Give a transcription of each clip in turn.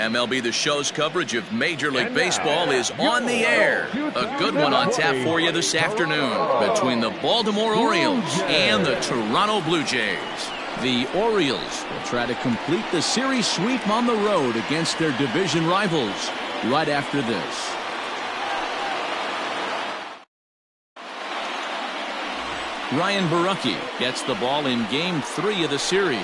MLB The Show's coverage of Major League Baseball is on the air. A good one on tap for you this afternoon between the Baltimore Orioles and the Toronto Blue Jays. The Orioles will try to complete the series sweep on the road against their division rivals right after this. Ryan Borucki gets the ball in Game 3 of the series.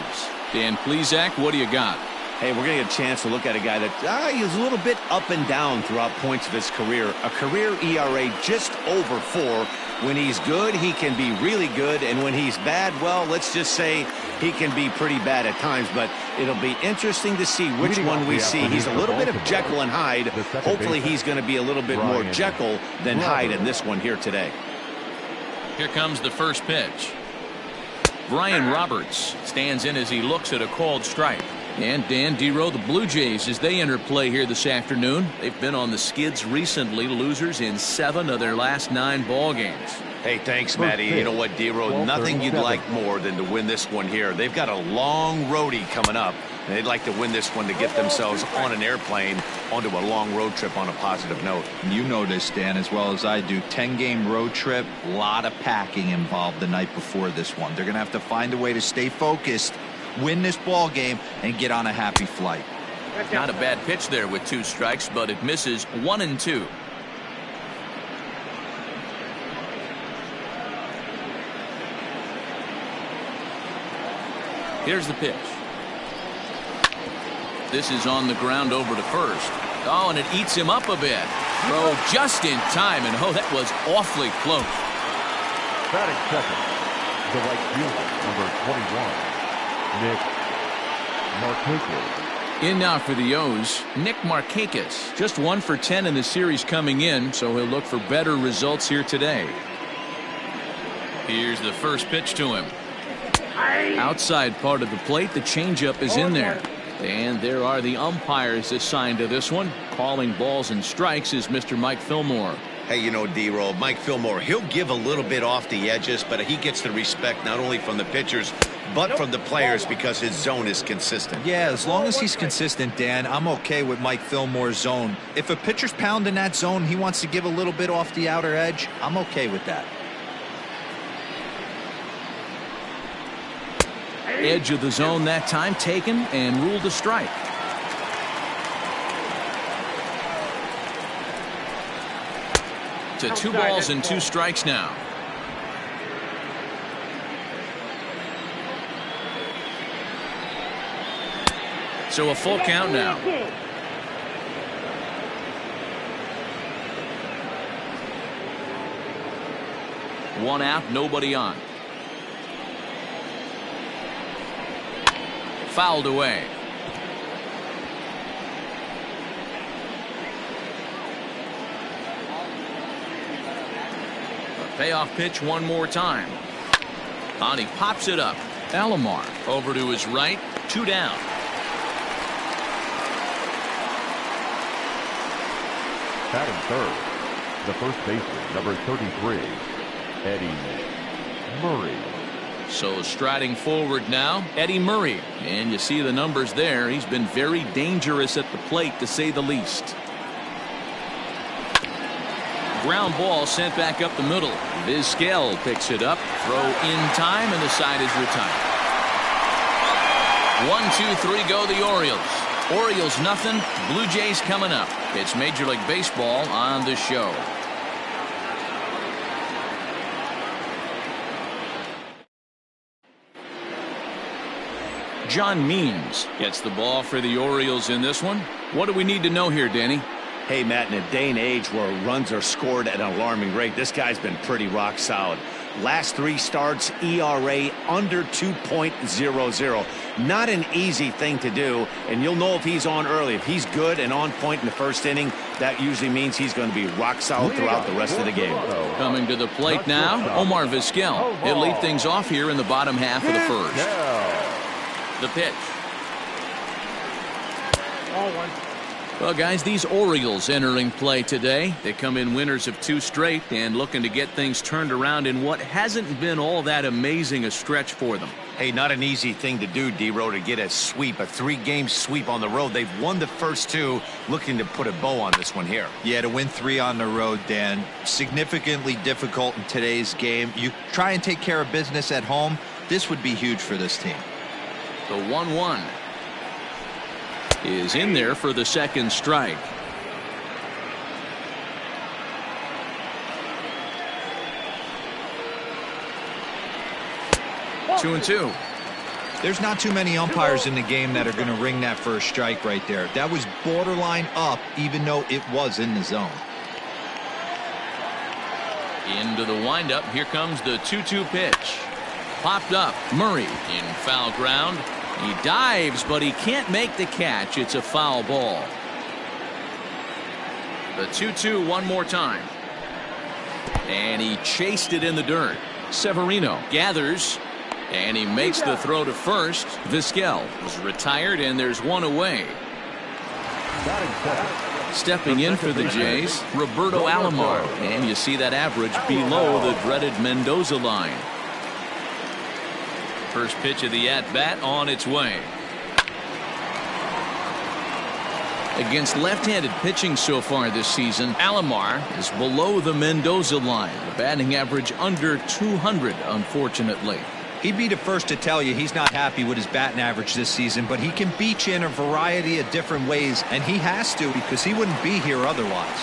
Dan Plesac, what do you got? Hey, we're going to get a chance to look at a guy that he's a little bit up and down throughout points of his career. A career ERA just over 4. When he's good, he can be really good. And when he's bad, well, let's just say he can be pretty bad at times. But it'll be interesting to see which one we see. He's a little bit of Jekyll and Hyde. Hopefully he's going to be a little bit more Jekyll than Hyde in this one here today. Here comes the first pitch. Brian Roberts stands in as he looks at a called strike. And Dan Dero, the Blue Jays, as they enter play here this afternoon. They've been on the skids recently, losers in 7 of their last 9 ball games. Hey, thanks, Matty. You know what, Dero? Nothing you'd like more than to win this one here. They've got a long roadie coming up, and they'd like to win this one to get themselves on an airplane onto a long road trip on a positive note. You know this, Dan, as well as I do. 10-game road trip, a lot of packing involved the night before this one. They're going to have to find a way to stay focused, win this ball game, and get on a happy flight. Not a bad pitch there with 2 strikes, but it misses 1 and 2. Here's the pitch. This is on the ground over to first. Oh, and it eats him up a bit. Throw just in time, and oh, that was awfully close. Batting second, the right fielder, number 21, Nick Markakis. In now for the O's, Nick Markakis. Just 1 for 10 in the series coming in, so he'll look for better results here today. Here's the first pitch to him. Outside part of the plate, the changeup is in there. And there are the umpires assigned to this one. Calling balls and strikes is Mr. Mike Fillmore. Hey, you know, D-Roll, Mike Fillmore, he'll give a little bit off the edges, but he gets the respect not only from the pitchers, but from the players because his zone is consistent. Yeah, as long as he's consistent, Dan, I'm okay with Mike Fillmore's zone. If a pitcher's pounding that zone, he wants to give a little bit off the outer edge, I'm okay with that. Edge of the zone that time taken and ruled a strike. To 2 balls and 2 strikes now. So a full count now. One out, nobody on. Fouled away. A payoff pitch one more time. And he pops it up. Alomar over to his right. 2 down. Batting third, the first baseman, number 33, Eddie Murray. So striding forward now, Eddie Murray. And you see the numbers there. He's been very dangerous at the plate, to say the least. Ground ball sent back up the middle. Vizquel picks it up. Throw in time, and the side is retired. 1, 2, 3 go the Orioles. Orioles nothing. Blue Jays coming up. It's Major League Baseball on the show. John Means gets the ball for the Orioles in this one. What do we need to know here, Danny? Hey, Matt, in a day and age where runs are scored at an alarming rate, this guy's been pretty rock solid. Last 3 starts, ERA under 2.00. Not an easy thing to do, and you'll know if he's on early. If he's good and on point in the first inning, that usually means he's going to be rock solid throughout the rest of the game. Coming to the plate now, Omar Vizquel. He'll lead things off here in the bottom half of the first. The pitch. Well, guys, these Orioles entering play today. They come in winners of 2 straight and looking to get things turned around in what hasn't been all that amazing a stretch for them. Hey, not an easy thing to do, D-Row, to get a sweep, a 3-game sweep on the road. They've won the first 2, looking to put a bow on this one here. Yeah, to win 3 on the road, Dan, significantly difficult in today's game. You try and take care of business at home. This would be huge for this team. The 1-1 is in there for the second strike. Two and two. There's not too many umpires in the game that are going to ring that first strike right there. That was borderline up, even though it was in the zone. Into the windup. Here comes the 2-2 pitch. Popped up. Murray in foul ground. He dives, but he can't make the catch. It's a foul ball. The 2-2 one more time. And he chased it in the dirt. Severino gathers, and he makes the throw to first. Vizquel is retired, and there's one away. Stepping in for the Jays, Roberto Alomar. And you see that average below the dreaded Mendoza line. First pitch of the at-bat on its way. Against left-handed pitching so far this season, Alomar is below the Mendoza line. The batting average under 200, unfortunately. He'd be the first to tell you he's not happy with his batting average this season, but he can beat you in a variety of different ways, and he has to because he wouldn't be here otherwise.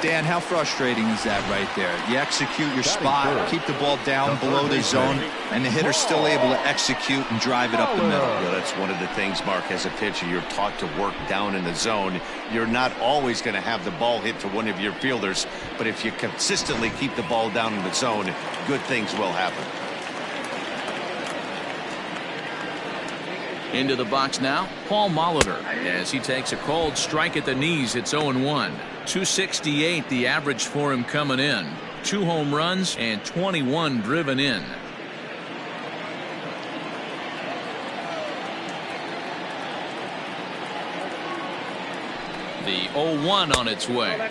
Dan, how frustrating is that right there? You execute your spot, keep the ball down below the zone, and the hitter's still able to execute and drive it up the middle. Yeah, that's one of the things, Mark, as a pitcher, you're taught to work down in the zone. You're not always going to have the ball hit to one of your fielders, but if you consistently keep the ball down in the zone, good things will happen. Into the box now, Paul Molitor, as he takes a cold strike at the knees. It's 0-1. 268 the average for him coming in. 2 home runs and 21 driven in. The 0-1 on its way.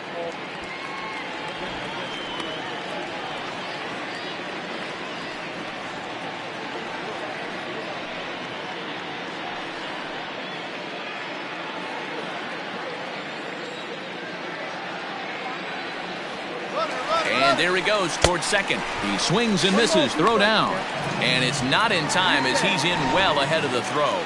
And there he goes towards second. He swings and misses. Throw down. And it's not in time as he's in well ahead of the throw.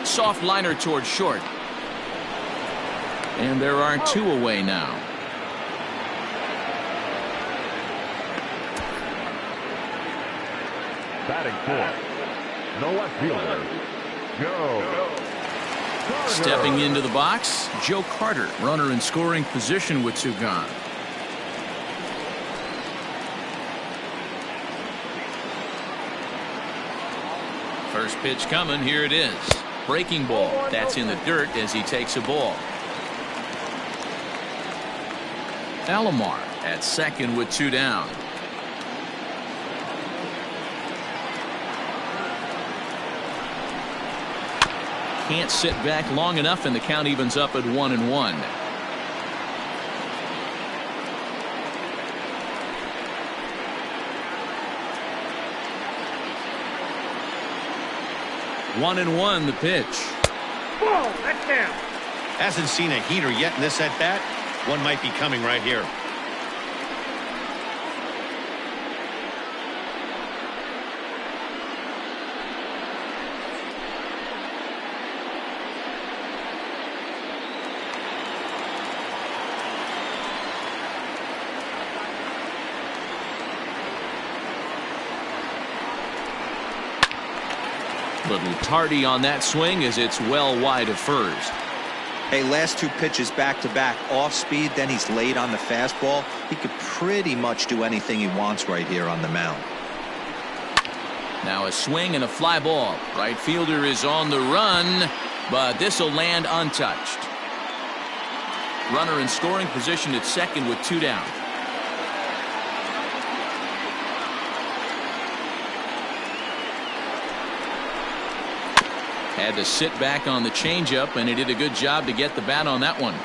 Soft liner towards short. And there are 2 away now. Batting fourth, no left fielder, Joe. Stepping into the box, Joe Carter, runner in scoring position with 2 gone. First pitch coming, here it is. Breaking ball, that's in the dirt as he takes a ball. Alomar at second with 2 down. Can't sit back long enough, and the count evens up at 1-1. One and one, the pitch. Ball, that's down. Hasn't seen a heater yet in this at bat. One might be coming right here. Little tardy on that swing as it's well wide of first. Hey, last 2 pitches back-to-back off speed, then he's late on the fastball. He could pretty much do anything he wants right here on the mound. Now a swing and a fly ball. Right fielder is on the run, but this will land untouched. Runner in scoring position at second with 2 down. Had to sit back on the changeup, and he did a good job to get the bat on that one.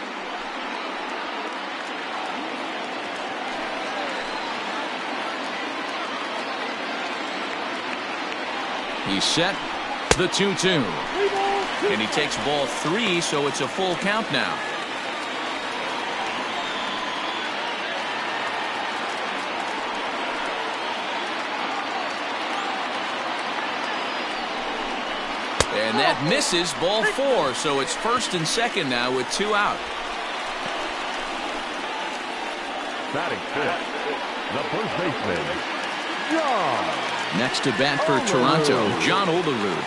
He's set. The 2-2. And he takes ball 3, so it's a full count now. And that misses, ball 4, so it's first and second now with 2 out. Batting fifth, the first baseman, John. Next to bat for Toronto, John Olerud.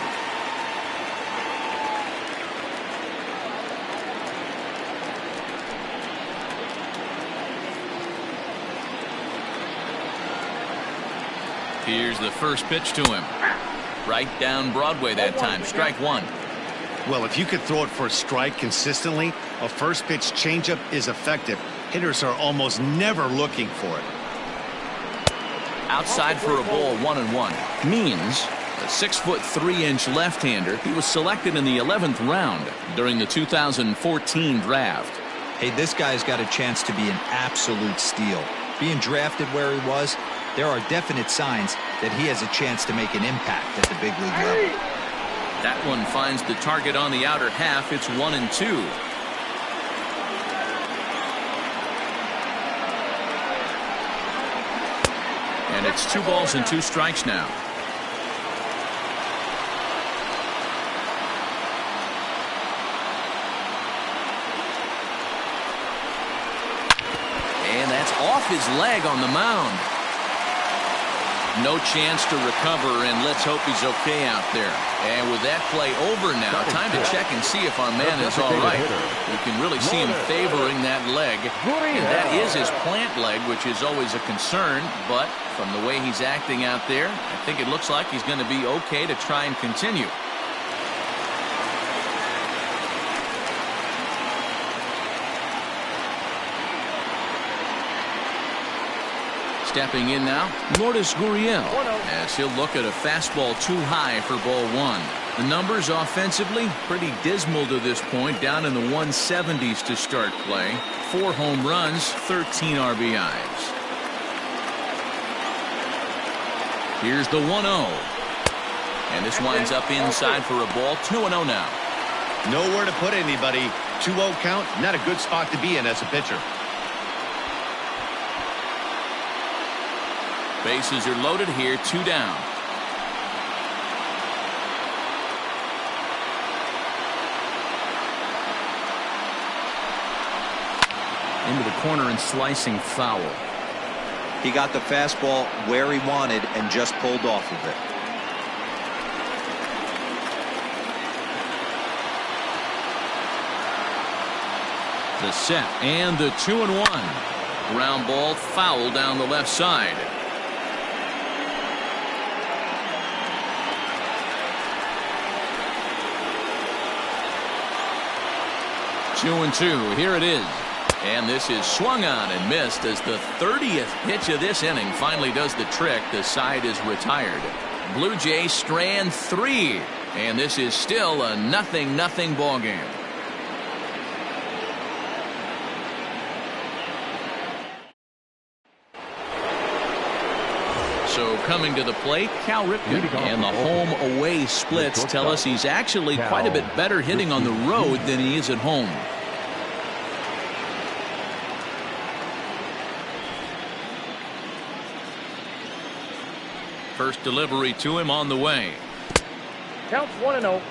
Here's the first pitch to him. Right down Broadway that time. Strike 1. Well, if you could throw it for a strike consistently, a first pitch changeup is effective. Hitters are almost never looking for it. Outside for a ball, 1-1. Means a 6'3" left-hander. He was selected in the 11th round during the 2014 draft. Hey, this guy's got a chance to be an absolute steal. Being drafted where he was, there are definite signs that he has a chance to make an impact at the big league level. That one finds the target on the outer half. It's 1-2. And it's 2 balls and 2 strikes now. And that's off his leg on the mound. No chance to recover, and let's hope he's okay out there. And with that play over now, time to check and see if our man is all right. You can really see him favoring that leg. And that is his plant leg, which is always a concern. But from the way he's acting out there, I think it looks like he's going to be okay to try and continue. Stepping in now, Lourdes Gurriel, as he'll look at a fastball too high for ball 1. The numbers offensively pretty dismal to this point, down in the 170s to start play. 4 home runs, 13 RBIs. Here's the 1-0. And this winds up inside for a ball, 2-0 now. Nowhere to put anybody. 2-0 count, not a good spot to be in as a pitcher. Bases are loaded here, 2 down. Into the corner and slicing foul. He got the fastball where he wanted and just pulled off of it. The set and the 2-1. Ground ball foul down the left side. Two and 2. Here it is. And this is swung on and missed as the 30th pitch of this inning finally does the trick. The side is retired. Blue Jays strand 3. And this is still a 0-0 ball game. So coming to the plate, Cal Ripken, and the home-away splits tell us he's actually quite a bit better hitting on the road than he is at home. First delivery to him on the way. Counts 1-0.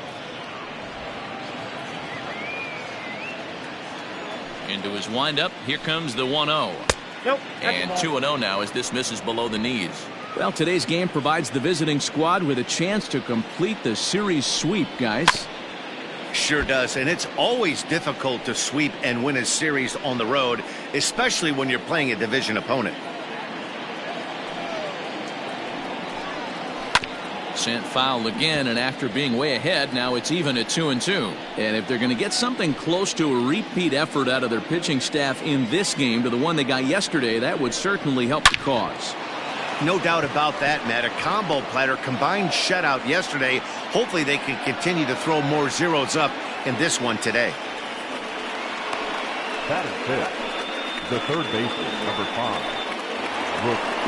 Into his windup, here comes the 1-0. Nope. And 2-0 now as this misses below the knees. Well, today's game provides the visiting squad with a chance to complete the series sweep, guys. Sure does, and it's always difficult to sweep and win a series on the road, especially when you're playing a division opponent. Sent foul again, and after being way ahead, now it's even at 2-2. And if they're going to get something close to a repeat effort out of their pitching staff in this game to the one they got yesterday, that would certainly help the cause. No doubt about that, Matt. A combo platter, combined shutout yesterday. Hopefully they can continue to throw more zeros up in this one today. That is it. The third baseman, number 5.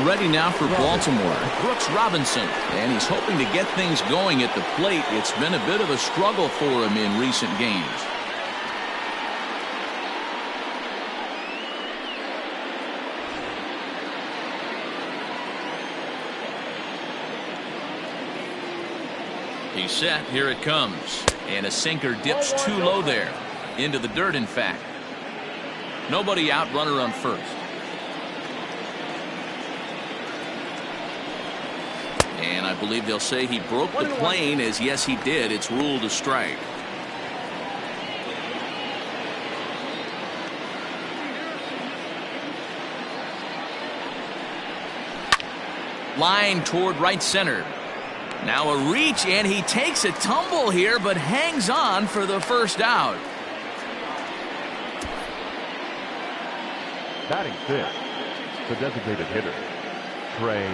Ready now for Baltimore, Brooks Robinson, and he's hoping to get things going at the plate. It's been a bit of a struggle for him in recent games. He's set. Here it comes. And a sinker dips too low there. Into the dirt, in fact. Nobody out, runner on first. And I believe they'll say he broke the plane, as yes he did. It's ruled a strike. Line toward right center. Now a reach, and he takes a tumble here, but hangs on for the first out. Batting fifth, the designated hitter, Trey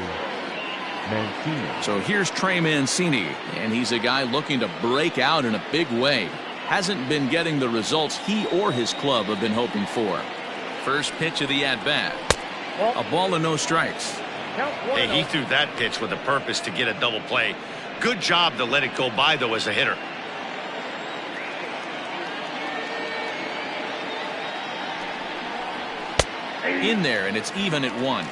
Mancini. So here's Trey Mancini, and he's a guy looking to break out in a big way. Hasn't been getting the results he or his club have been hoping for. First pitch of the at-bat. A ball and no strikes. Hey, he threw that pitch with a purpose to get a double play. Good job to let it go by, though, as a hitter. In there, and it's even at 1.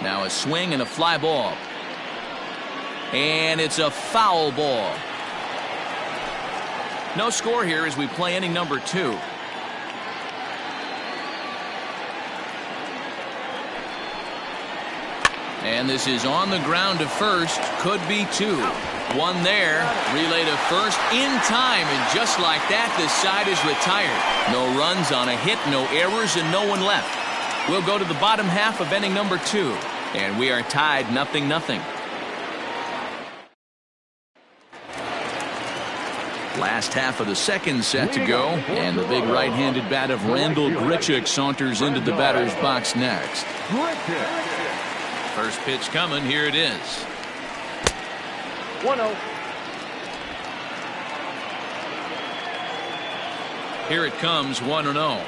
Now a swing and a fly ball. And it's a foul ball. No score here as we play inning number 2. And this is on the ground to first. Could be 2. 1 there. Relay to first in time. And just like that, this side is retired. No runs on a hit, no errors, and no one left. We'll go to the bottom half of inning number 2. And we are tied 0-0. Last half of the second set to go, and the big right-handed bat of Randall Grichuk saunters into the batter's box next. First pitch coming. Here it is. 1-0. Here it comes, 1-0.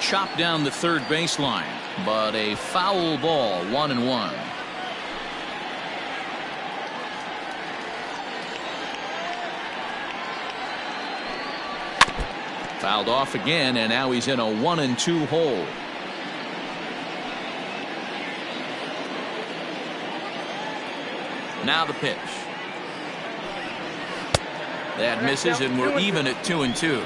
Chopped down the third baseline, but a foul ball, 1-1. Fouled off again, and now he's in a 1-2 hole. Now the pitch. That misses, and we're even at 2-2.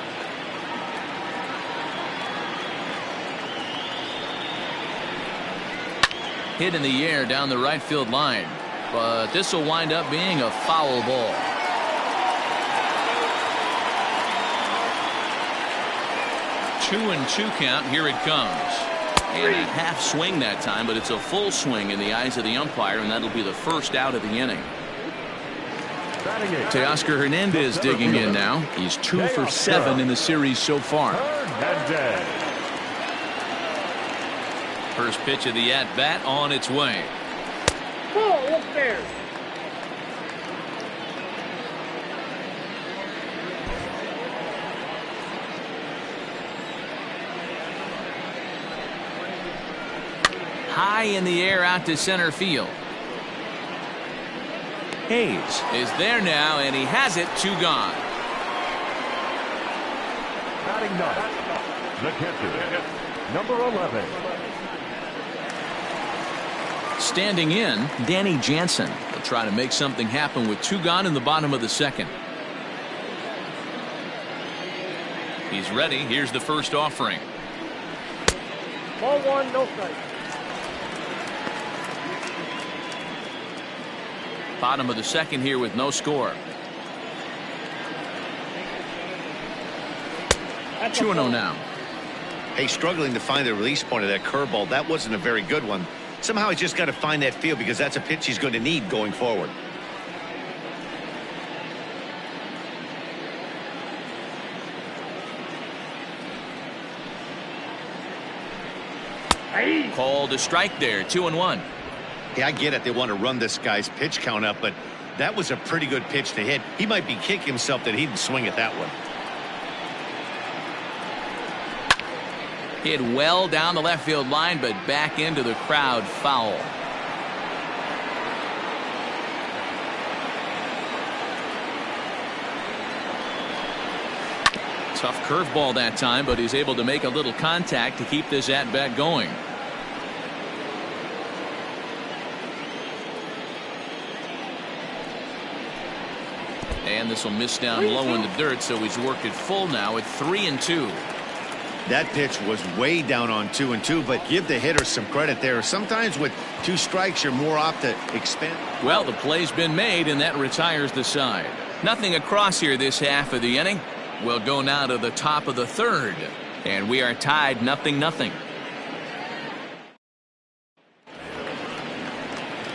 Hit in the air down the right field line, but this will wind up being a foul ball. Two and 2 count. Here it comes. And a half swing that time, but it's a full swing in the eyes of the umpire, and that'll be the first out of the inning. Teoscar Hernandez digging in now. He's 2 for 7 in the series so far. First pitch of the at-bat on its way. Ball upstairs. High in the air out to center field. Hayes is there now, and he has it. 2 gone. Batting ninth, the catcher, number 11. Standing in, Danny Jansen will try to make something happen with 2 gone in the bottom of the second. He's ready. Here's the first offering. Ball 1, no strike. Bottom of the second here with no score. 2-0 now. Hey, struggling to find the release point of that curveball. That wasn't a very good one. Somehow he's just got to find that feel because that's a pitch he's going to need going forward. Called a strike there, 2-1. Yeah, I get it. They want to run this guy's pitch count up, but that was a pretty good pitch to hit. He might be kicking himself that he didn't swing at that one. Hit well down the left field line, but back into the crowd, foul. Tough curveball that time, but he's able to make a little contact to keep this at-bat going. And this will miss down low in the dirt, so he's worked it full now at 3-2. That pitch was way down on 2-2, but give the hitter some credit there. Sometimes with 2 strikes, you're more apt to expand. Well, the play's been made, and that retires the side. Nothing across here this half of the inning. We'll go now to the top of the third, and we are tied 0-0.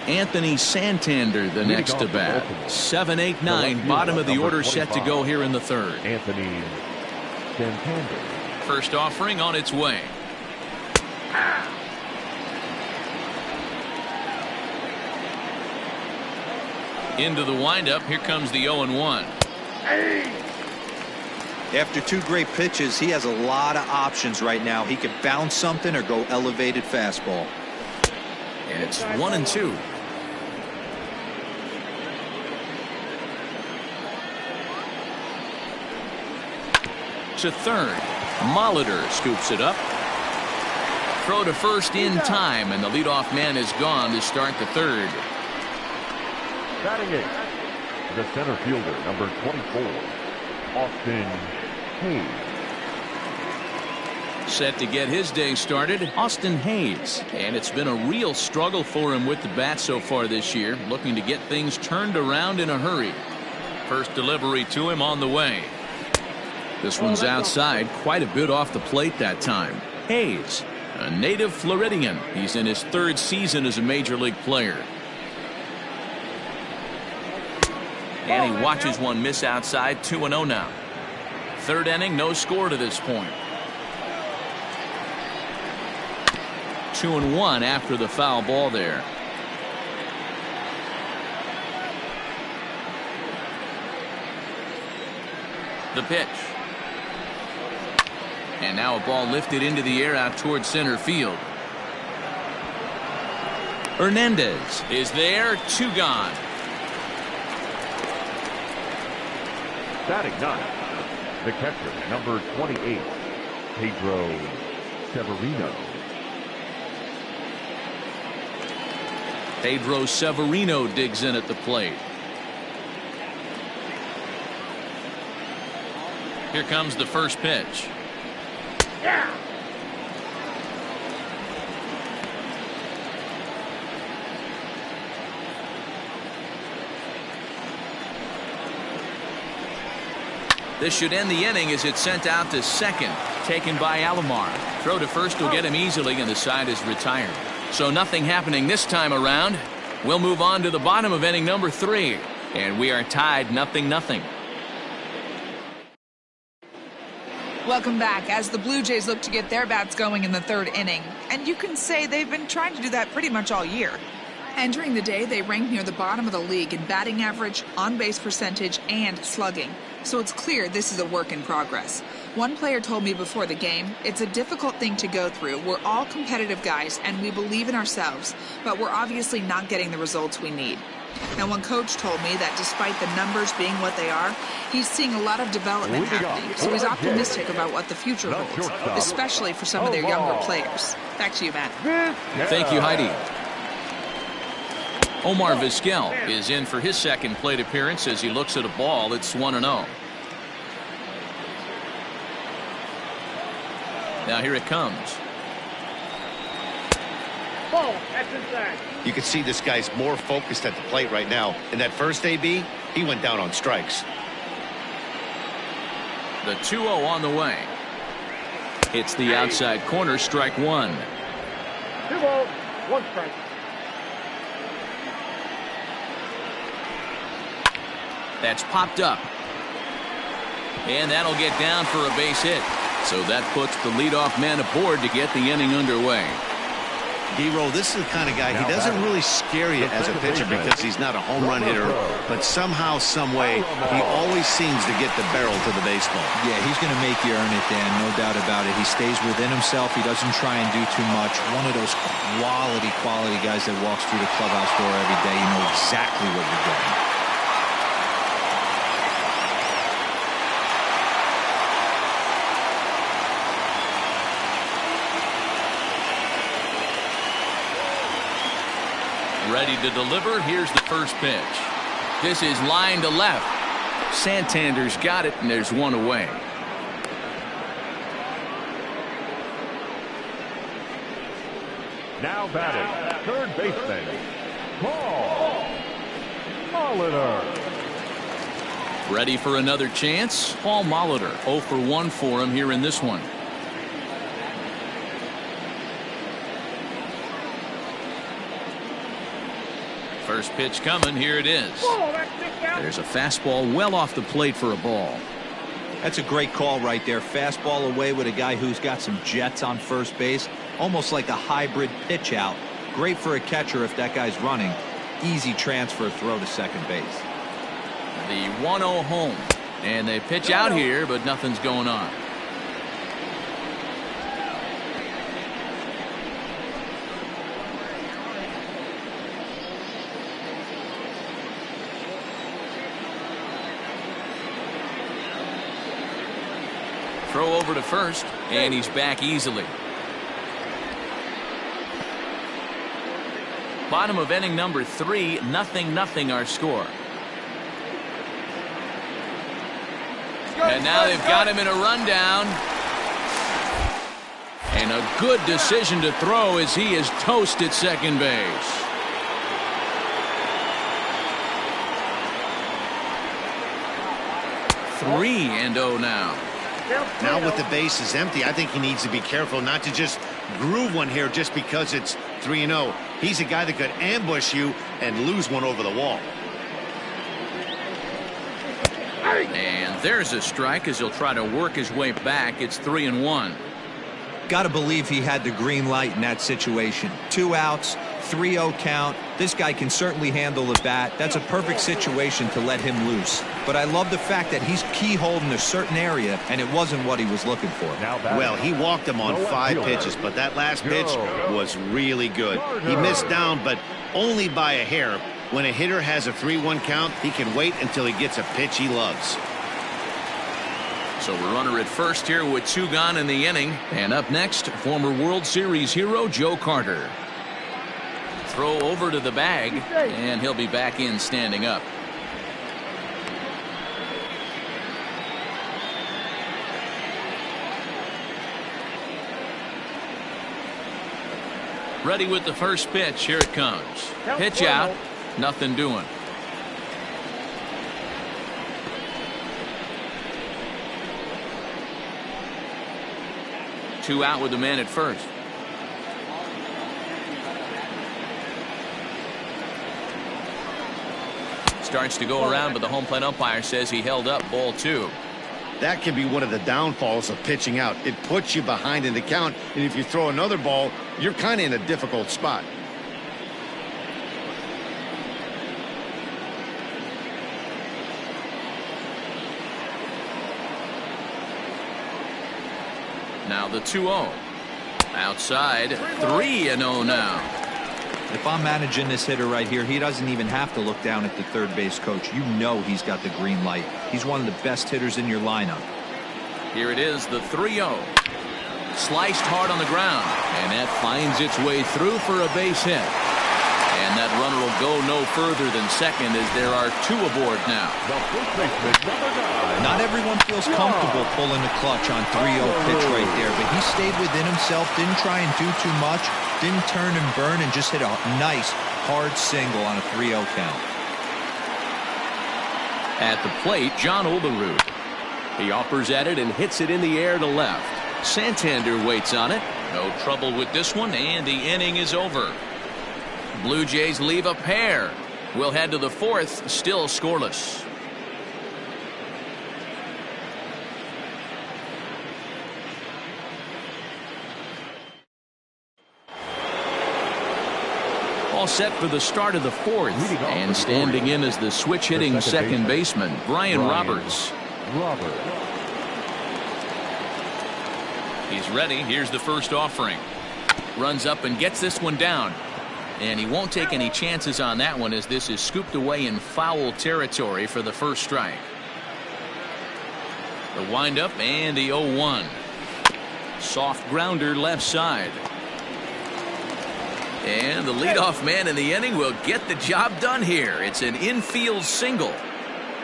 Anthony Santander, the next to bat. 7-8-9, bottom of the order set to go here in the third. Anthony Santander. First offering on its way. Into the windup. Here comes the 0-1. After 2 great pitches, he has a lot of options right now. He could bounce something or go elevated fastball. And it's 1-2. To third. Molitor scoops it up. Throw to first in time, and the leadoff man is gone to start the third. Batting 8, the center fielder, number 24, Austin Hayes. Set to get his day started, Austin Hayes. And it's been a real struggle for him with the bat so far this year, looking to get things turned around in a hurry. First delivery to him on the way. This one's outside, quite a bit off the plate that time. Hayes, a native Floridian. He's in his 3rd season as a major league player. And he watches one miss outside, 2-0 now. Third inning, no score to this point. 2-1 after the foul ball there. The pitch. And now a ball lifted into the air out towards center field. Hernandez is there, 2 gone. Batting 9, the catcher, number 28, Pedro Severino. Pedro Severino digs in at the plate. Here comes the first pitch. Yeah. This should end the inning as it's sent out to second, taken by Alomar. Throw to first will get him easily, and the side is retired. So nothing happening this time around. We'll move on to the bottom of inning number 3, and we are tied 0-0. Welcome back as the Blue Jays look to get their bats going in the 3rd inning. And you can say they've been trying to do that pretty much all year. Entering the day, they ranked near the bottom of the league in batting average, on-base percentage, and slugging. So it's clear this is a work in progress. One player told me before the game, it's a difficult thing to go through. We're all competitive guys, and we believe in ourselves, but we're obviously not getting the results we need. Now, one coach told me that despite the numbers being what they are, he's seeing a lot of development happening, so he's optimistic about what the future holds, especially for some of their younger players. Back to you, Matt. Thank you, Heidi. Omar Vizquel is in for his 2nd plate appearance as he looks at a ball. It's 1-0. Now here it comes. Ball, that's inside. You can see this guy's more focused at the plate right now. In that first AB, he went down on strikes. The 2-0 on the way. It's the outside corner, strike one. 2 balls, 1 strike. That's popped up. And that'll get down for a base hit. So that puts the leadoff man aboard to get the inning underway. D-Roll, this is the kind of guy, he doesn't really scare you as a pitcher because he's not a home run hitter, but somehow, some way, he always seems to get the barrel to the baseball. Yeah, he's going to make you earn it, Dan, no doubt about it. He stays within himself. He doesn't try and do too much. One of those quality guys that walks through the clubhouse door every day. You know exactly what you're getting. Ready to deliver. Here's the first pitch. This is line to left. Santander's got it, and there's one away. Now batting, third baseman, Paul Molitor. Ready for another chance? Paul Molitor, 0 for 1 for him here in this one. First pitch coming. Here it is. There's a fastball well off the plate for a ball. That's a great call right there. Fastball away with a guy who's got some jets on first base. Almost like a hybrid pitch out. Great for a catcher if that guy's running. Easy transfer throw to second base. The 1-0 home. And they pitch out here, but nothing's going on. Throw over to first, and he's back easily. Bottom of inning number 3, 0-0 our score. And now they've got him in a rundown. And a good decision to throw as he is toast at second base. Three and 0 now. Now with the bases empty, I think he needs to be careful not to just groove one here just because it's 3-0. He's a guy that could ambush you and lose one over the wall. And there's a strike as he'll try to work his way back. It's 3-1. Got to believe he had the green light in that situation. 2 outs, 3-0 count. This guy can certainly handle the bat. That's a perfect situation to let him loose. But I love the fact that he's keyholed in a certain area, and it wasn't what he was looking for. Well, he walked him on 5 pitches, but that last pitch was really good. He missed down, but only by a hair. When a hitter has a 3-1 count, he can wait until he gets a pitch he loves. So a runner at first here with 2 gone in the inning. And up next, former World Series hero Joe Carter. Throw over to the bag, and he'll be back in standing up. Ready with the first pitch. Here it comes. Pitch out. Nothing doing. Two out with the man at first. Starts to go around, but the home plate umpire says he held up. Ball 2. That can be one of the downfalls of pitching out. It puts you behind in the count, and if you throw another ball, you're kind of in a difficult spot. Now the 2-0. Outside, 3-0 now. If I'm managing this hitter right here, he doesn't even have to look down at the third base coach. You know he's got the green light. He's one of the best hitters in your lineup. Here it is, the 3-0. Sliced hard on the ground, and that finds its way through for a base hit. And that runner will go no further than second as there are 2 aboard now. Not everyone feels comfortable pulling the clutch on 3-0 pitch right there, but he stayed within himself, didn't try and do too much, didn't turn and burn, and just hit a nice hard single on a 3-0 count. At the plate, John Olerud. He offers at it and hits it in the air to left. Santander waits on it. No trouble with this one, and the inning is over. Blue Jays leave a pair. We'll head to the fourth, still scoreless. All set for the start of the fourth, and standing in as the switch-hitting second baseman, Brian Roberts. He's ready. Here's the first offering. Runs up and gets this one down. And he won't take any chances on that one, as this is scooped away in foul territory for the first strike. The windup and the 0-1. Soft grounder left side. And the leadoff man in the inning will get the job done here. It's an infield single.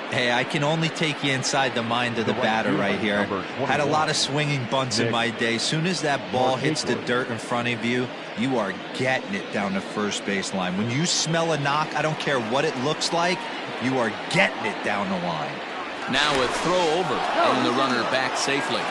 Hey, I can only take you inside the mind of the batter right here. Had a lot of swinging bunts in my day. Soon as that ball hits the dirt in front of you, you are getting it down the first base line. When you smell a knock, I don't care what it looks like, you are getting it down the line. Now a throw over, and the runner back safely.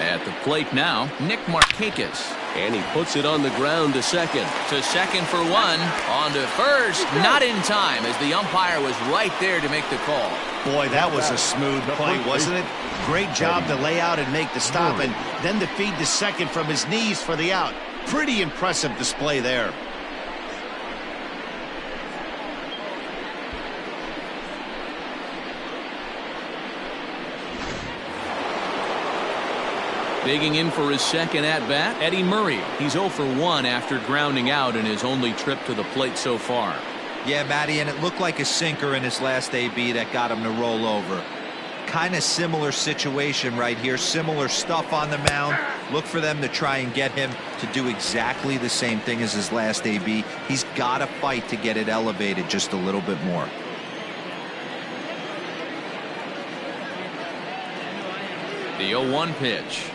At the plate now, Nick Markakis. And he puts it on the ground to second. To second for one. On to first. Not in time, as the umpire was right there to make the call. Boy, that was a smooth play, wasn't it? Great job to lay out and make the stop, and then to feed to second from his knees for the out. Pretty impressive display there. Digging in for his second at-bat, Eddie Murray. He's 0 for 1 after grounding out in his only trip to the plate so far. Yeah, Matty, and it looked like a sinker in his last AB that got him to roll over. Kind of similar situation right here. Similar stuff on the mound. Look for them to try and get him to do exactly the same thing as his last AB. He's got to fight to get it elevated just a little bit more. The 0-1 pitch.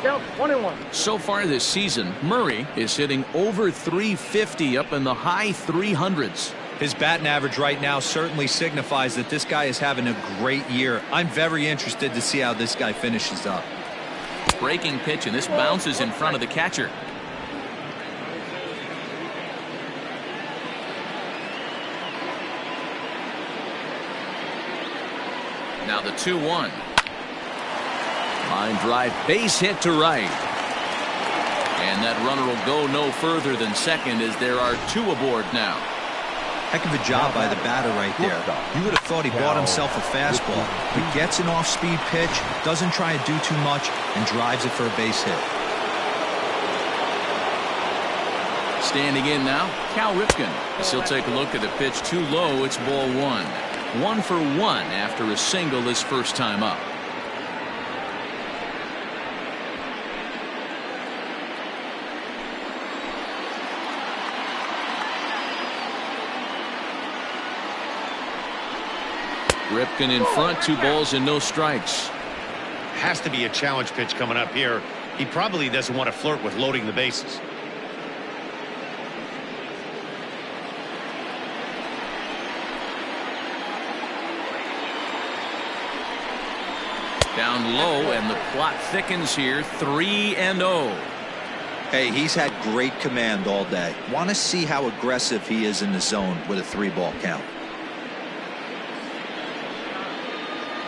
Down 21. So far this season, Murray is hitting over 350 up in the high 300s. His batting average right now certainly signifies that this guy is having a great year. I'm very interested to see how this guy finishes up. Breaking pitch, and this bounces in front of the catcher. Now the 2-1. Line drive, base hit to right. And that runner will go no further than second, as there are 2 aboard now. Heck of a job by the batter right there. You would have thought he bought himself a fastball. He gets an off-speed pitch, doesn't try to do too much, and drives it for a base hit. Standing in now, Cal Ripken. As he'll take a look at the pitch too low. It's ball 1. 1 for 1 after a single his first time up. Ripken in front, 2 balls and no strikes. Has to be a challenge pitch coming up here. He probably doesn't want to flirt with loading the bases. Down low, and the plot thickens here. 3-0. Hey, he's had great command all day. Want to see how aggressive he is in the zone with a 3-ball count.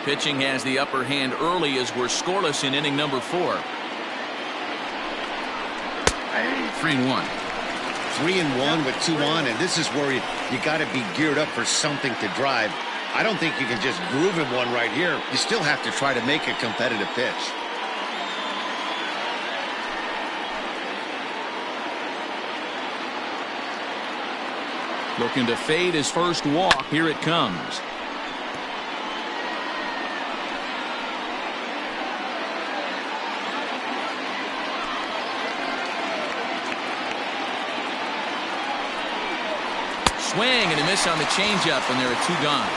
Pitching has the upper hand early as we're scoreless in inning number 4. 3-1. 3-1 with 2 on, and this is where you got to be geared up for something to drive. I don't think you can just groove him one right here. You still have to try to make a competitive pitch. Looking to fade his first walk. Here it comes. Swing and a miss on the changeup, and there are 2 gone.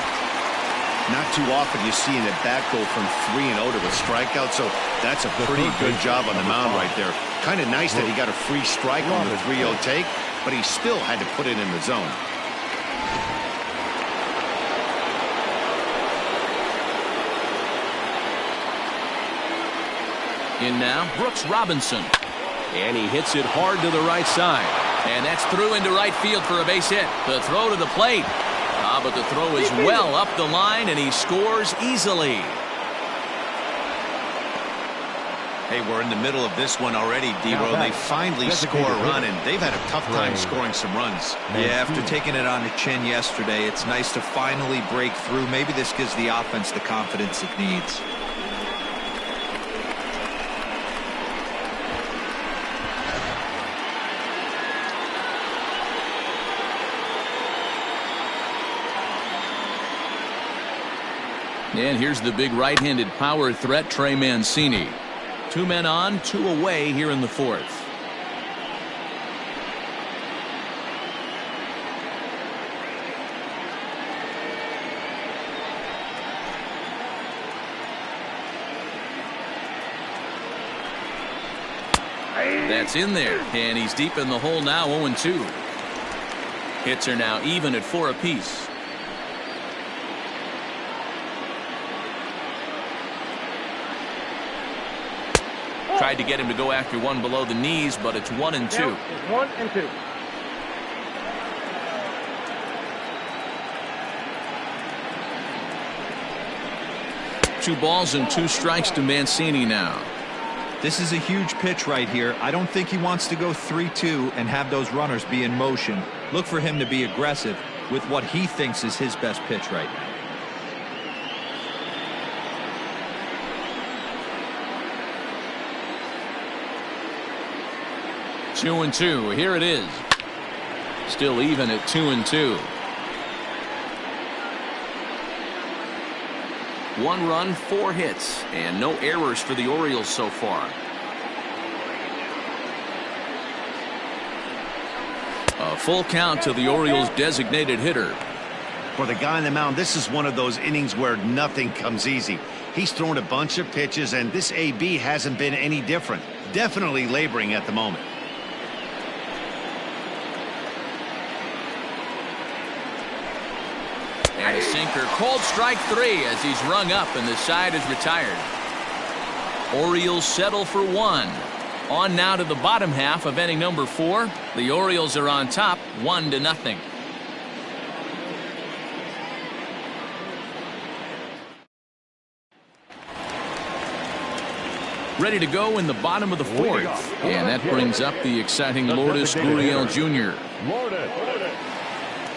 Not too often you see an at-bat go from 3-0 to a strikeout, so that's a pretty good job on the mound right there. Kind of nice that he got a free strike on the 3-0 take. but he still had to put it in the zone. In now, Brooks Robinson. And he hits it hard to the right side. And that's through into right field for a base hit. The throw to the plate. But the throw is well up the line, and he scores easily. Hey, we're in the middle of this one already, D-Row. They finally score a run, and they've had a tough time scoring some runs. Yeah, after taking it on the chin yesterday, it's nice to finally break through. Maybe this gives the offense the confidence it needs. And here's the big right-handed power threat, Trey Mancini. 2 men on, 2 away here in the 4th. That's in there, and he's deep in the hole now, 0-2. Hits are now even at 4 apiece. Tried to get him to go after one below the knees, but it's 1-2. 1-2. 2 balls and 2 strikes to Mancini now. This is a huge pitch right here. I don't think he wants to go 3-2 and have those runners be in motion. Look for him to be aggressive with what he thinks is his best pitch right now. Two and 2. Here it is. Still even at 2-2. 1 run, 4 hits, and no errors for the Orioles so far. A full count to the Orioles' designated hitter. For the guy on the mound, this is one of those innings where nothing comes easy. He's thrown a bunch of pitches, and this AB hasn't been any different. Definitely laboring at the moment. And a sinker, called strike 3 as he's rung up and the side is retired. Orioles settle for 1. On now to the bottom half of inning number 4. The Orioles are on top, 1-0. Ready to go in the bottom of the 4th. And that brings up the exciting Lourdes Gurriel Jr. Lourdes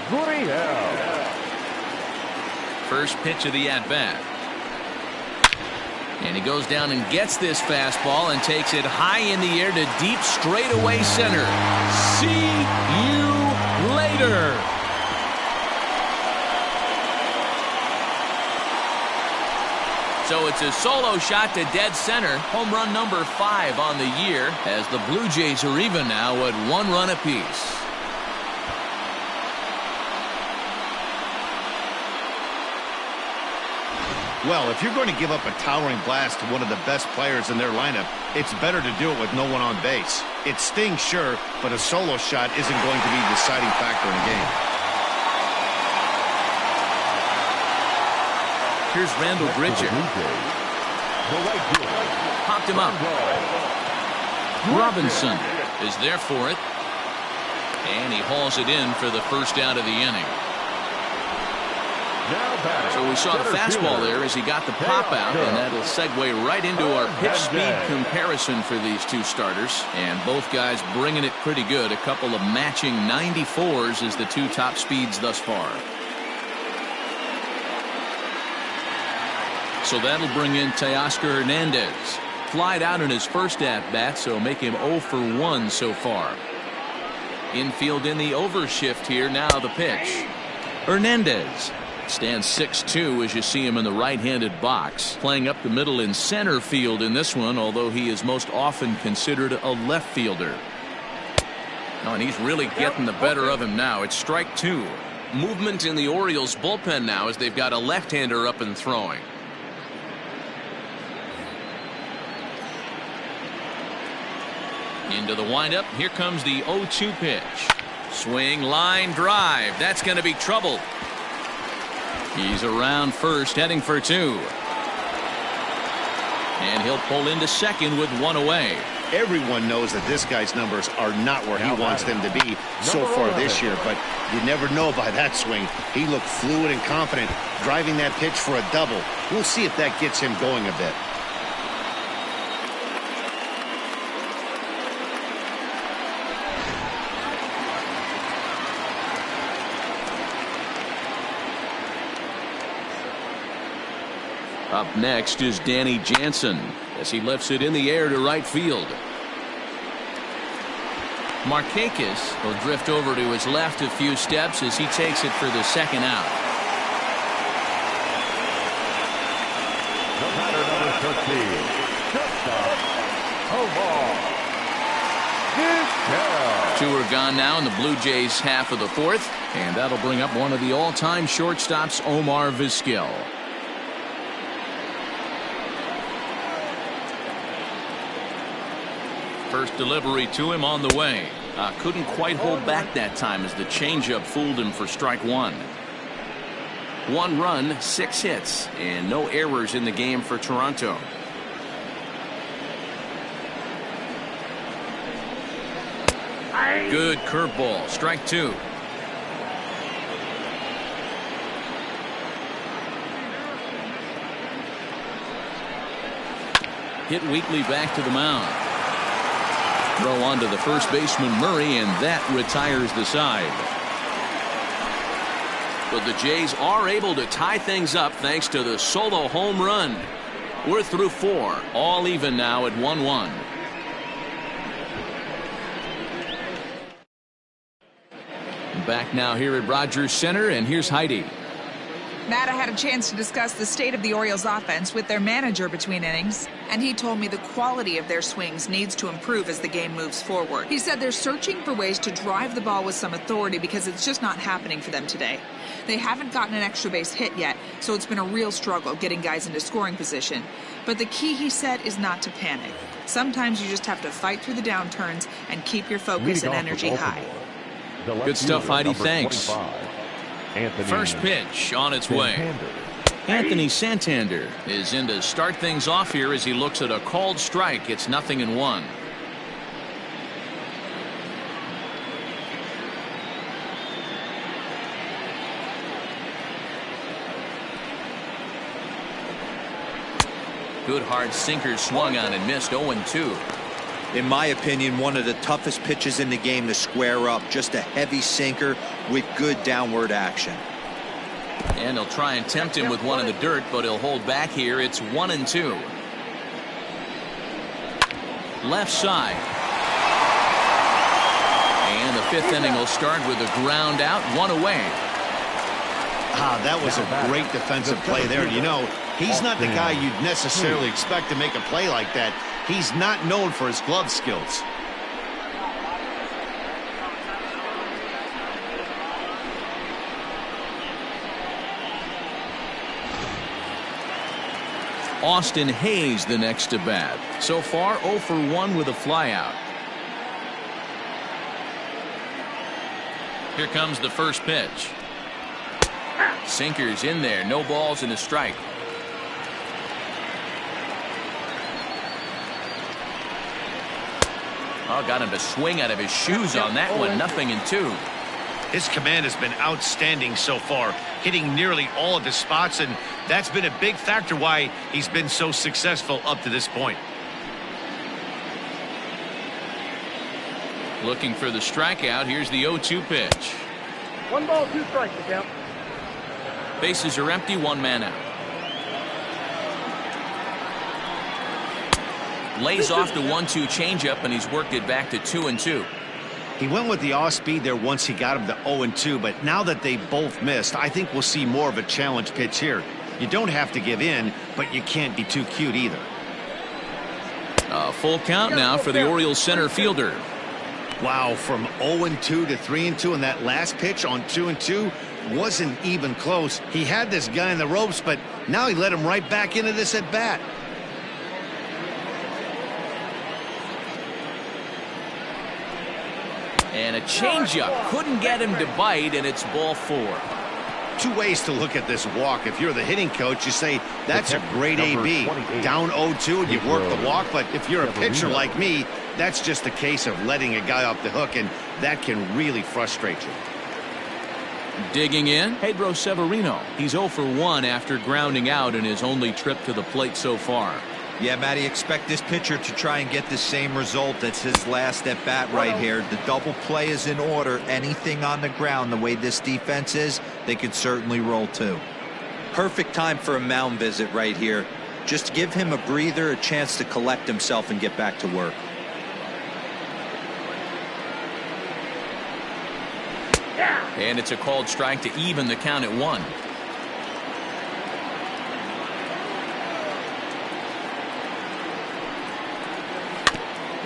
Gurriel. First pitch of the at-bat. And he goes down and gets this fastball and takes it high in the air to deep straightaway center. See you later. So it's a solo shot to dead center. Home run number 5 on the year, as the Blue Jays are even now at 1 run apiece. Well, if you're going to give up a towering blast to one of the best players in their lineup, it's better to do it with no one on base. It stings, sure, but a solo shot isn't going to be the deciding factor in a game. Here's Randall Grichuk. Popped him up. Robinson is there for it. And he hauls it in for the first out of the inning. So we saw the fastball there as he got the pop out, and that'll segue right into our pitch speed comparison for these 2 starters. And both guys bringing it pretty good. A couple of matching 94s as the 2 top speeds thus far. So that'll bring in Teoscar Hernandez. Flied out in his first at-bat, so make him 0 for 1 so far. Infield in the overshift here. Now the pitch. Hernandez stands 6'2" as you see him in the right-handed box, playing up the middle in center field in this one, although he is most often considered a left fielder. Oh, and he's really getting the better of him now. It's strike 2. Movement in the Orioles bullpen now as they've got a left-hander up and throwing. Into the windup. Here comes the 0-2 pitch. Swing, line drive. That's going to be trouble. He's around first, heading for two. And he'll pull into second with one away. Everyone knows that this guy's numbers are not where he wants them to be so far this year, but you never know by that swing. He looked fluid and confident, driving that pitch for a double. We'll see if that gets him going a bit. Up next is Danny Jansen as he lifts it in the air to right field. Markakis will drift over to his left a few steps as he takes it for the second out. The batter, number 13, shortstop, Omar Vizquel. Two are gone now in the Blue Jays half of the fourth, and that'll bring up one of the all-time shortstops, Omar Vizquel. First delivery to him on the way. Couldn't quite hold back that time as the changeup fooled him for strike one. 1 run, 6 hits, and no errors in the game for Toronto. Good curveball, strike 2. Hit weakly back to the mound. Throw on to the first baseman Murray, and that retires the side. But the Jays are able to tie things up thanks to the solo home run. We're through 4, all even now at 1-1. Back now here at Rogers Center, and here's Heidi. Matt, I had a chance to discuss the state of the Orioles offense with their manager between innings, and he told me the quality of their swings needs to improve as the game moves forward. He said they're searching for ways to drive the ball with some authority because it's just not happening for them today. They haven't gotten an extra base hit yet, so it's been a real struggle getting guys into scoring position. But the key, he said, is not to panic. Sometimes you just have to fight through the downturns and keep your focus and energy high. Good stuff, Heidi. Thanks. First pitch on its way. Anthony Santander is in to start things off here as he looks at a called strike. It's 0-1. Good hard sinker swung on and missed. 0-2. In my opinion, one of the toughest pitches in the game to square up. Just a heavy sinker with good downward action. And he'll try and tempt him with one in the dirt, but he'll hold back here. It's 1-2. Left side. And the 5th inning will start with a ground out, 1 away. That was a great defensive play there. You know, he's not the guy you'd necessarily expect to make a play like that. He's not known for his glove skills. Austin Hayes the next to bat. So far 0 for 1 with a flyout. Here comes the first pitch. Sinker's in there. No balls and a strike. Oh, got him to swing out of his shoes on that one. 0-2. His command has been outstanding so far, hitting nearly all of his spots, and that's been a big factor why he's been so successful up to this point. Looking for the strikeout. Here's the 0-2 pitch. 1 ball, 2 strikes, the count. Bases are empty, 1 man out. Lays off the 1-2 changeup, and he's worked it back to 2-2. He went with the off speed there once he got him to 0-2, but now that they both missed, I think we'll see more of a challenge pitch here. You don't have to give in, but you can't be too cute either. A full count now for the Orioles center fielder. Wow, from 0-2 to 3-2, and that last pitch on 2-2 wasn't even close. He had this guy in the ropes, but now he let him right back into this at bat. And a changeup couldn't get him to bite, and it's ball 4. Two ways to look at this walk. If you're the hitting coach, you say, that's a great AB. Down 0-2 and you work the walk. But if you're a pitcher like me, that's just a case of letting a guy off the hook, and that can really frustrate you. Digging in, Pedro Severino. He's 0 for 1 after grounding out in his only trip to the plate so far. Yeah, Matty, expect this pitcher to try and get the same result. That's his last at bat right here. The double play is in order. Anything on the ground, the way this defense is, they could certainly roll too. Perfect time for a mound visit right here. Just give him a breather, a chance to collect himself and get back to work. And it's a called strike to even the count at 1.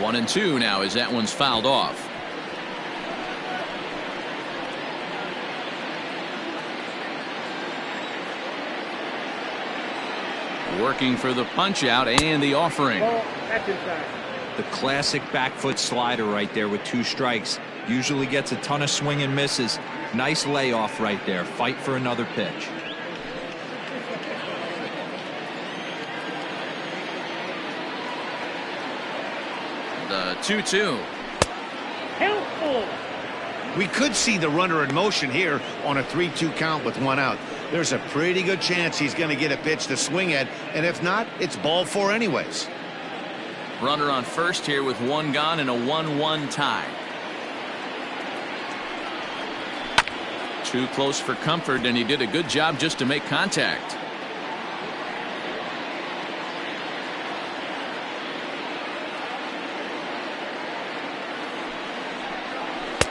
One and 2 now as that one's fouled off. Working for the punch out and the offering. The classic back foot slider right there with 2 strikes. Usually gets a ton of swing and misses. Nice layoff right there. Fight for another pitch. The 2-2. We could see the runner in motion here on a 3-2 count with 1 out. There's a pretty good chance he's going to get a pitch to swing at, and if not, it's ball 4 anyways. Runner on first here with 1 gone and a 1-1 tie. Too close for comfort, and he did a good job just to make contact.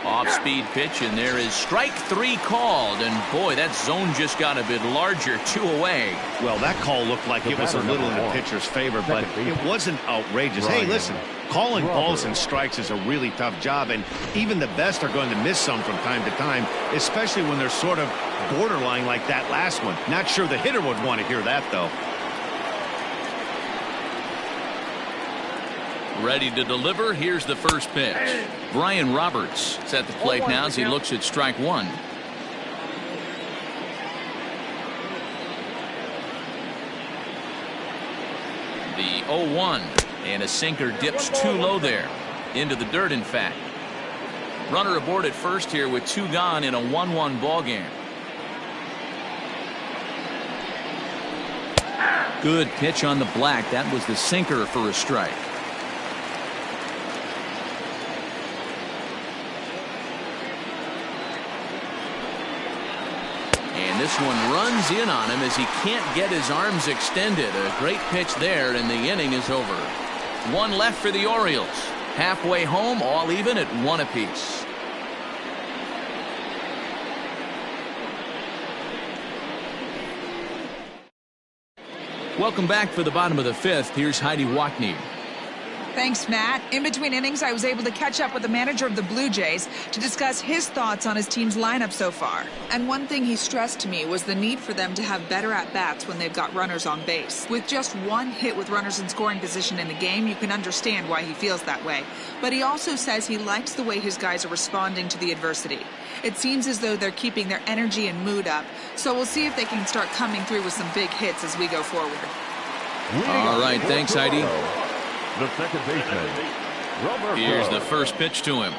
Off-speed pitch, and there is strike 3 called, and boy, that zone just got a bit larger. 2 away. Well, that call looked like it was a little in the pitcher's favor, but it wasn't outrageous. Hey, listen, calling balls and strikes is a really tough job, and even the best are going to miss some from time to time, especially when they're sort of borderline like that last one. Not sure the hitter would want to hear that, though. Ready to deliver. Here's the first pitch. Brian Roberts is at the plate now as he looks at strike 1. The 0-1, and a sinker dips too low there. Into the dirt, in fact. Runner aboard at first here with 2 gone in a 1-1 ball game. Good pitch on the black. That was the sinker for a strike. And this one runs in on him as he can't get his arms extended. A great pitch there, and the inning is over. 1 left for the Orioles. Halfway home, all even at 1 apiece. Welcome back for the bottom of the 5th. Here's Heidi Wackney. Thanks, Matt. In between innings, I was able to catch up with the manager of the Blue Jays to discuss his thoughts on his team's lineup so far. And one thing he stressed to me was the need for them to have better at-bats when they've got runners on base. With just 1 hit with runners in scoring position in the game, you can understand why he feels that way. But he also says he likes the way his guys are responding to the adversity. It seems as though they're keeping their energy and mood up, so we'll see if they can start coming through with some big hits as we go forward. All right, thanks, Heidi. The second baseman, Here's the first pitch to him.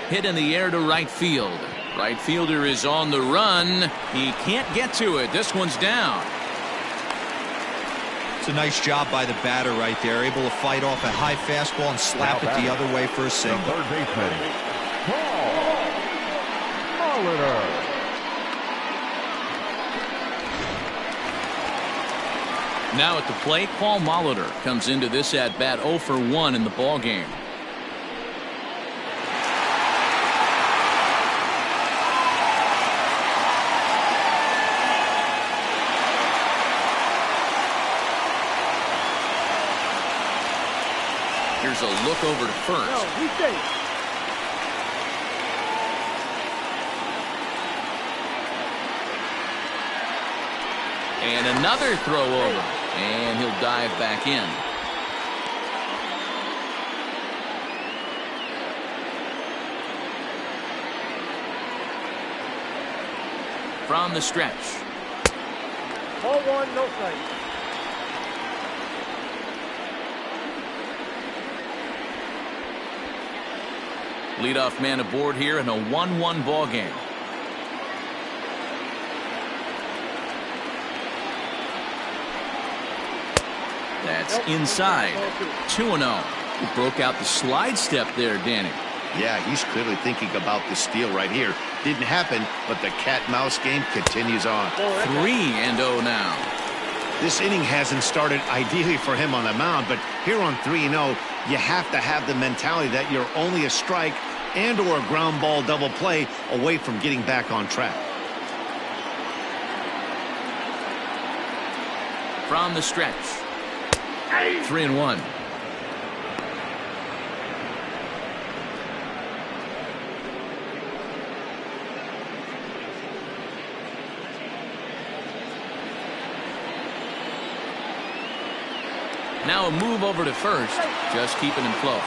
Hit in the air to right field. Right fielder is on the run. He can't get to it. This one's down. It's a nice job by the batter right there. Able to fight off a high fastball and slap it the other way for a single. The third baseman, Paul Molitor. Now at the plate, Paul Molitor comes into this at-bat 0 for 1 in the ball game. Here's a look over to first. No, he's safe. And another throw over. And he'll dive back in. From the stretch. Ball one, no strike. Leadoff man aboard here in a 1-1 ball game. That's inside. 2-0. He broke out the slide step there, Danny. Yeah, he's clearly thinking about the steal right here. Didn't happen, but the cat-mouse game continues on. 3-0 now. This inning hasn't started ideally for him on the mound, but here on 3-0, you have to have the mentality that you're only a strike and or a ground ball double play away from getting back on track. From the stretch. 3-1. Now a move over to first, just keeping him close.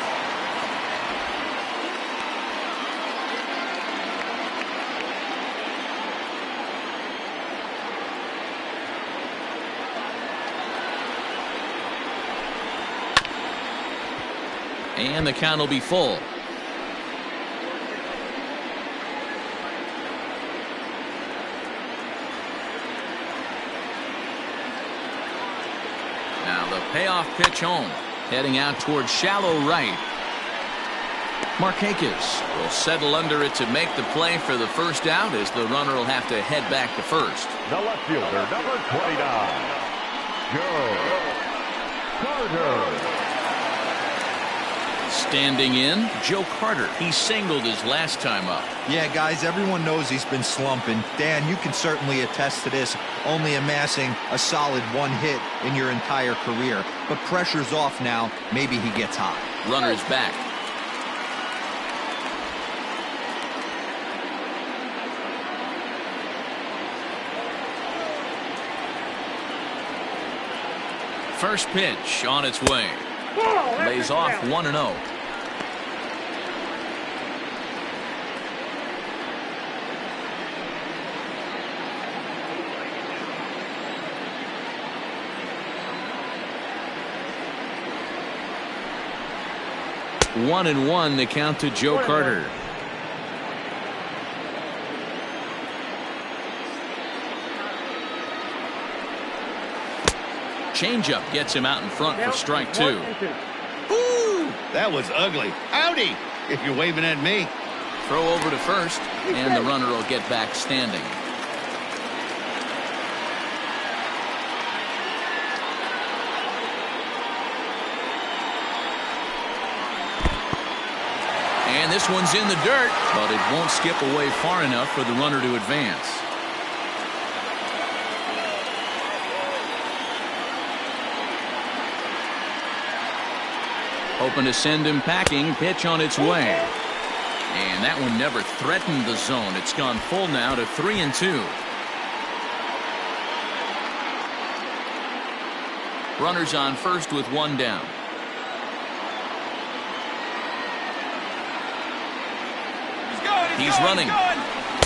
And the count will be full. Now the payoff pitch home. Heading out towards shallow right. Markakis will settle under it to make the play for the first out as the runner will have to head back to first. The left fielder, number 29, Joe Carter. Standing in, Joe Carter. He singled his last time up. Yeah, guys, everyone knows he's been slumping. Dan, you can certainly attest to this, only amassing a solid 1 hit in your entire career. But pressure's off now. Maybe he gets hot. Runner's back. First pitch on its way. Lays off 1-0. One and one, the count to Joe Carter. Changeup gets him out in front for strike 2. Ooh, that was ugly. Howdy, if you're waving at me. Throw over to first, and the runner will get back standing. And this one's in the dirt, but it won't skip away far enough for the runner to advance. Hoping to send him packing. Pitch on its way. And that one never threatened the zone. It's gone full now to 3-2. Runners on first with 1 down. He's running.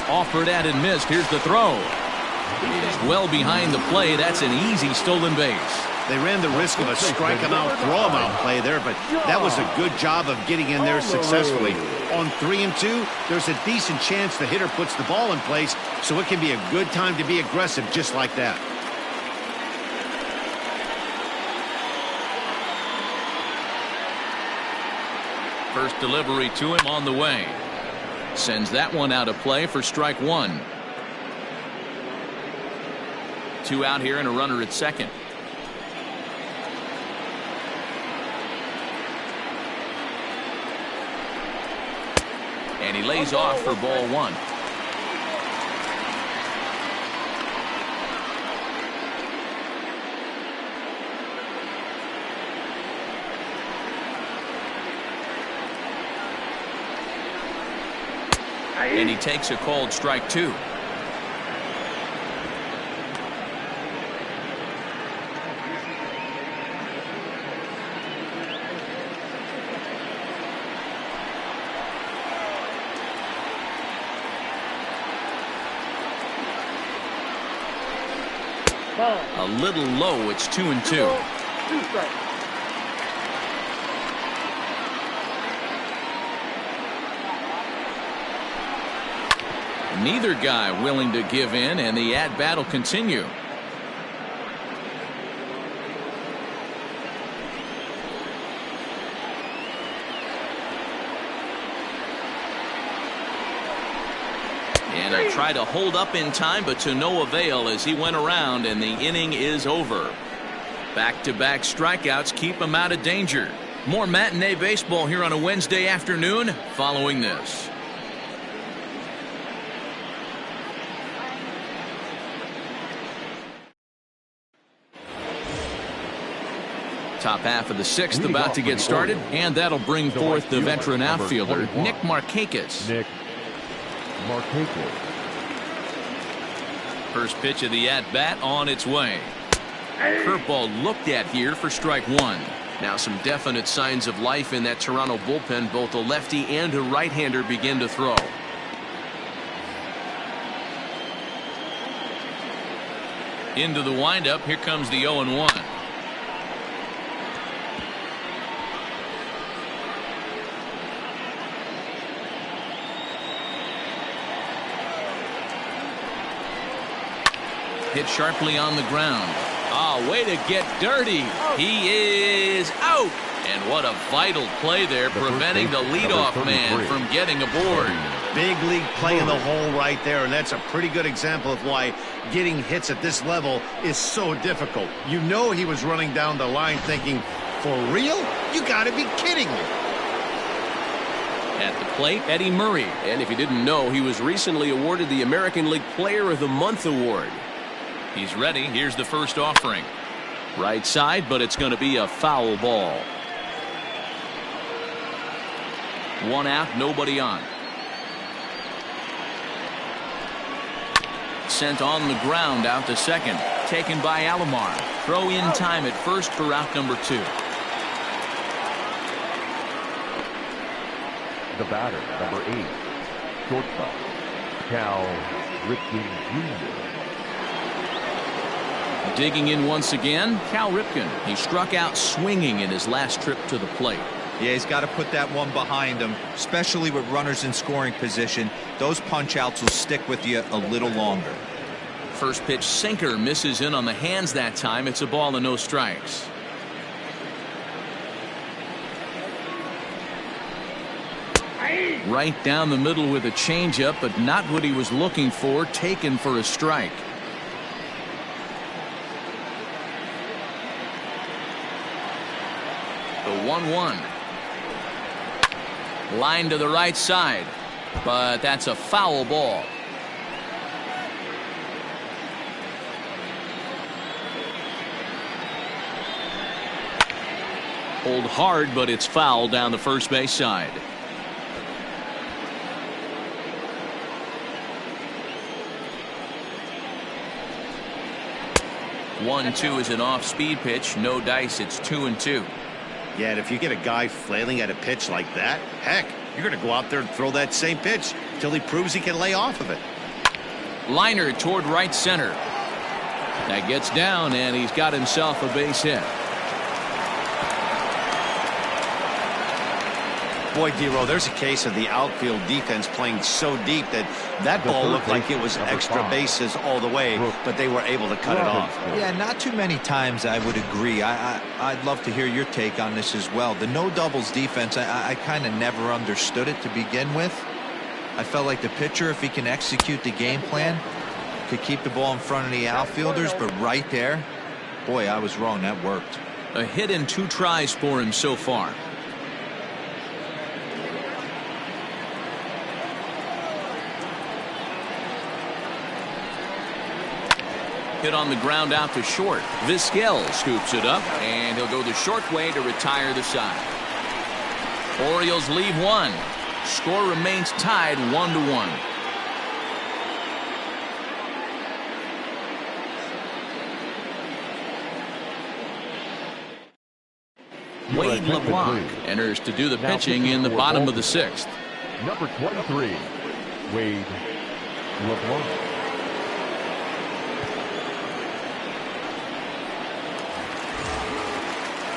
Offered at and missed. Here's the throw. It is well behind the play. That's an easy stolen base. They ran the risk of a strike him out, throw him out play there, but that was a good job of getting in there successfully. On 3-2, there's a decent chance the hitter puts the ball in place, so it can be a good time to be aggressive just like that. First delivery to him on the way. Sends that one out of play for strike 1. 2 out here and a runner at second. And he lays off for ball 1. And he takes a called strike 2. A little low. It's 2-2. 2 strikes. Neither guy willing to give in, and the at-bat will continue. And I tried to hold up in time, but to no avail as he went around, and the inning is over. Back-to-back strikeouts keep him out of danger. More matinee baseball here on a Wednesday afternoon following this. Top half of the sixth about to get started, and that'll bring forth the veteran outfielder, Nick Markakis. First pitch of the at-bat on its way. Curveball looked at here for strike one. Now some definite signs of life in that Toronto bullpen. Both a lefty and a right-hander begin to throw. Into the windup. Here comes the 0-1. Hit sharply on the ground. Ah, way to get dirty. He is out. And what a vital play there, preventing the leadoff man from getting aboard. Big league play in the hole right there, and that's a pretty good example of why getting hits at this level is so difficult. You know he was running down the line thinking, for real? You gotta be kidding me. At the plate, Eddie Murray. And if you didn't know, he was recently awarded the American League Player of the Month award. He's ready. Here's the first offering. Right side, but it's going to be a foul ball. One out, nobody on. Sent on the ground out to second. Taken by Alomar. Throw in time at first for out number 2. The batter, number 8, shortstop, Cal Ripken Jr. Digging in once again, Cal Ripken. He struck out swinging in his last trip to the plate. Yeah, he's got to put that one behind him, especially with runners in scoring position. Those punch-outs will stick with you a little longer. First pitch sinker misses in on the hands that time. It's a ball and no strikes. Right down the middle with a changeup, but not what he was looking for. Taken for a strike. The 1-1. Line to the right side, but that's a foul ball. Hold hard, but it's foul down the first base side. One-two is an off-speed pitch. No dice. It's 2-2. Yeah, and if you get a guy flailing at a pitch like that, heck, you're going to go out there and throw that same pitch till he proves he can lay off of it. Liner toward right center. That gets down, and he's got himself a base hit. Boy, D-Row, there's a case of the outfield defense playing so deep that that ball looked like it was extra bases all the way, but they were able to cut it off. Yeah, not too many times I would agree. I'd love to hear your take on this as well. The no doubles defense, I kind of never understood it to begin with. I felt like the pitcher, if he can execute the game plan, could keep the ball in front of the outfielders, but right there, boy, I was wrong. That worked. A hit in 2 tries for him so far. Hit on the ground out to short. Vizquel scoops it up, and he'll go the short way to retire the side. Orioles leave 1. Score remains tied 1-1. Wade LeBlanc enters to do the pitching in the bottom of the 6th. Number 23, Wade LeBlanc.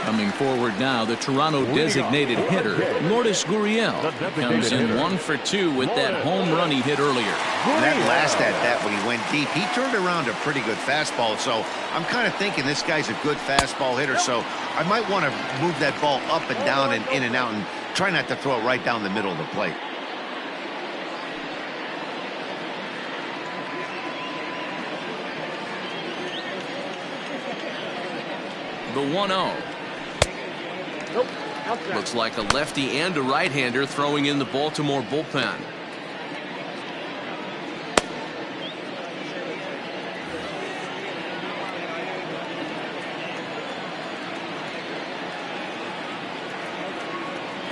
Coming forward now, the Toronto designated hitter, Lourdes Gurriel, comes in 1 for 2 with that home run he hit earlier. That last at bat when he went deep, he turned around a pretty good fastball. So I'm kind of thinking this guy's a good fastball hitter. So I might want to move that ball up and down and in and out and try not to throw it right down the middle of the plate. The 1-0. Nope. Looks like a lefty and a right-hander throwing in the Baltimore bullpen.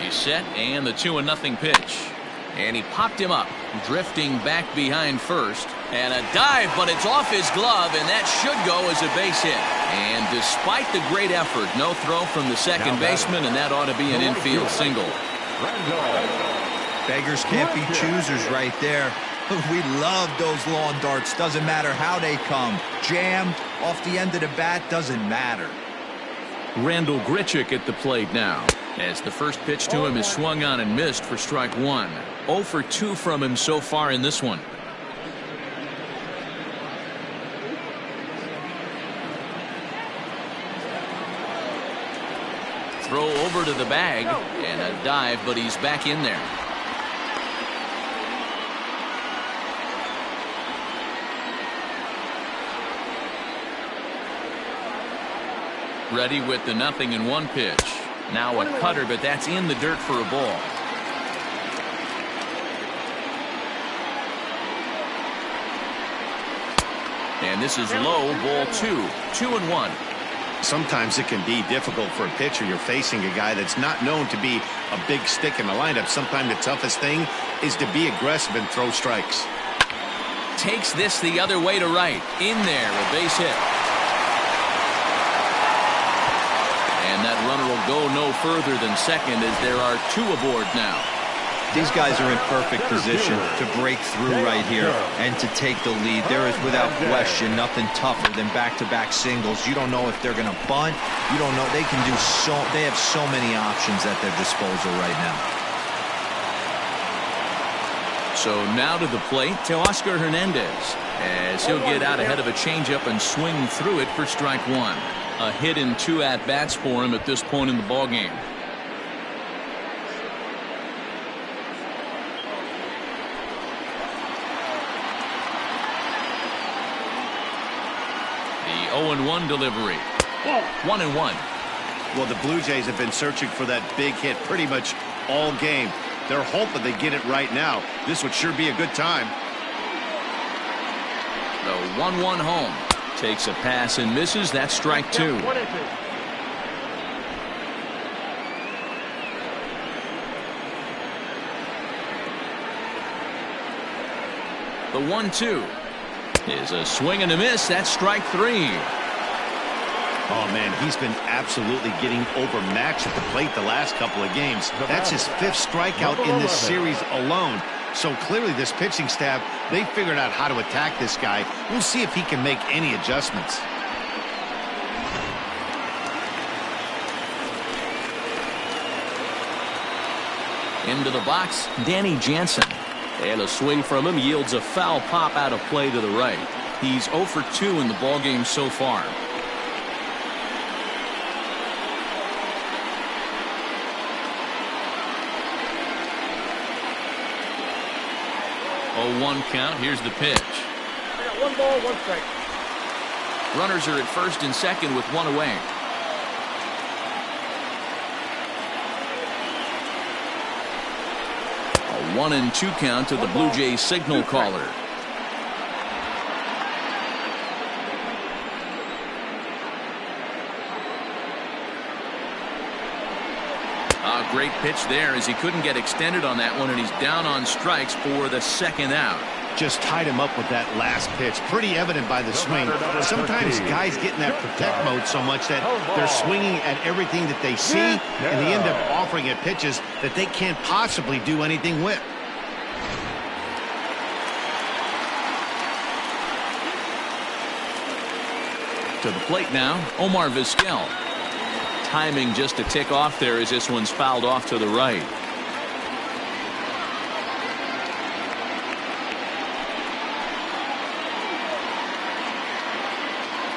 He's set, and the 2-0 pitch. And he popped him up, drifting back behind first. And a dive, but it's off his glove, and that should go as a base hit. And despite the great effort, no throw from the second baseman, and that ought to be an infield single. Beggars can't be choosers right there. We love those lawn darts. Doesn't matter how they come. Jammed, off the end of the bat, doesn't matter. Randall Grichuk at the plate now, as the first pitch to him is swung on and missed for strike 1. 0 for 2 from him so far in this one. Throw over to the bag, and a dive, but he's back in there. Ready with the 0-1 pitch. Now a cutter, but that's in the dirt for a ball. And this is low, ball 2. 2-1. Sometimes it can be difficult for a pitcher. You're facing a guy that's not known to be a big stick in the lineup. Sometimes the toughest thing is to be aggressive and throw strikes. Takes this the other way to right. In there, a base hit. And that runner will go no further than second as there are 2 aboard now. These guys are in perfect position to break through right here and to take the lead. There is, without question, nothing tougher than back-to-back singles. You don't know if they're going to bunt. You don't know. They can do so. They have so many options at their disposal right now. So now to the plate, Teoscar Hernandez, as he'll get out ahead of a changeup and swing through it for strike 1. A hit in 2 at-bats for him at this point in the ballgame. The 0-1 delivery. 1-1. Well, the Blue Jays have been searching for that big hit pretty much all game. They're hoping they get it right now. This would sure be a good time. The 1-1 home. Takes a pass and misses. That's strike 2. The 1-2 is a swing and a miss. That's strike 3. Oh, man, he's been absolutely getting overmatched at the plate the last couple of games. That's his 5th strikeout in this series alone. So clearly this pitching staff, they figured out how to attack this guy. We'll see if he can make any adjustments. Into the box, Danny Jansen. And a swing from him yields a foul pop out of play to the right. He's 0 for 2 in the ballgame so far. Oh, 1 count. Here's the pitch. I got 1 ball, 1 strike. Runners are at first and second with 1 away. A 1-2 count to the Blue Jays signal caller. A great pitch there as he couldn't get extended on that one, and he's down on strikes for the 2nd out. Just tied him up with that last pitch. Pretty evident by the swing. Sometimes guys get in that protect mode so much that they're swinging at everything that they see, and they end up offering at pitches that they can't possibly do anything with. To the plate now, Omar Vizquel. timing just a tick off there as this one's fouled off to the right.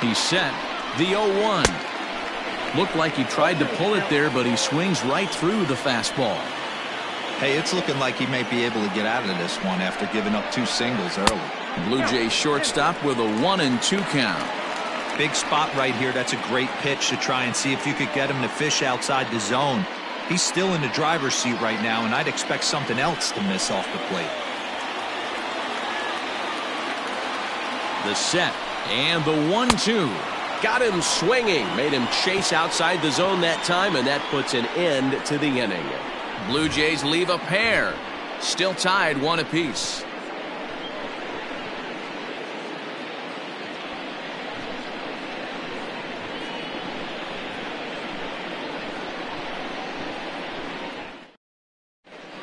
He's set. The 0-1. Looked like he tried to pull it there, but he swings right through the fastball. Hey, it's looking like he may be able to get out of this one after giving up 2 singles early. Blue Jays shortstop with a 1-2 count. Big spot right here. That's a great pitch to try and see if you could get him to fish outside the zone. He's still in the driver's seat right now, and I'd expect something else to miss off the plate. The set and the 1-2. Got him swinging. Made him chase outside the zone that time, and that puts an end to the inning. Blue Jays leave a pair. Still tied 1 apiece.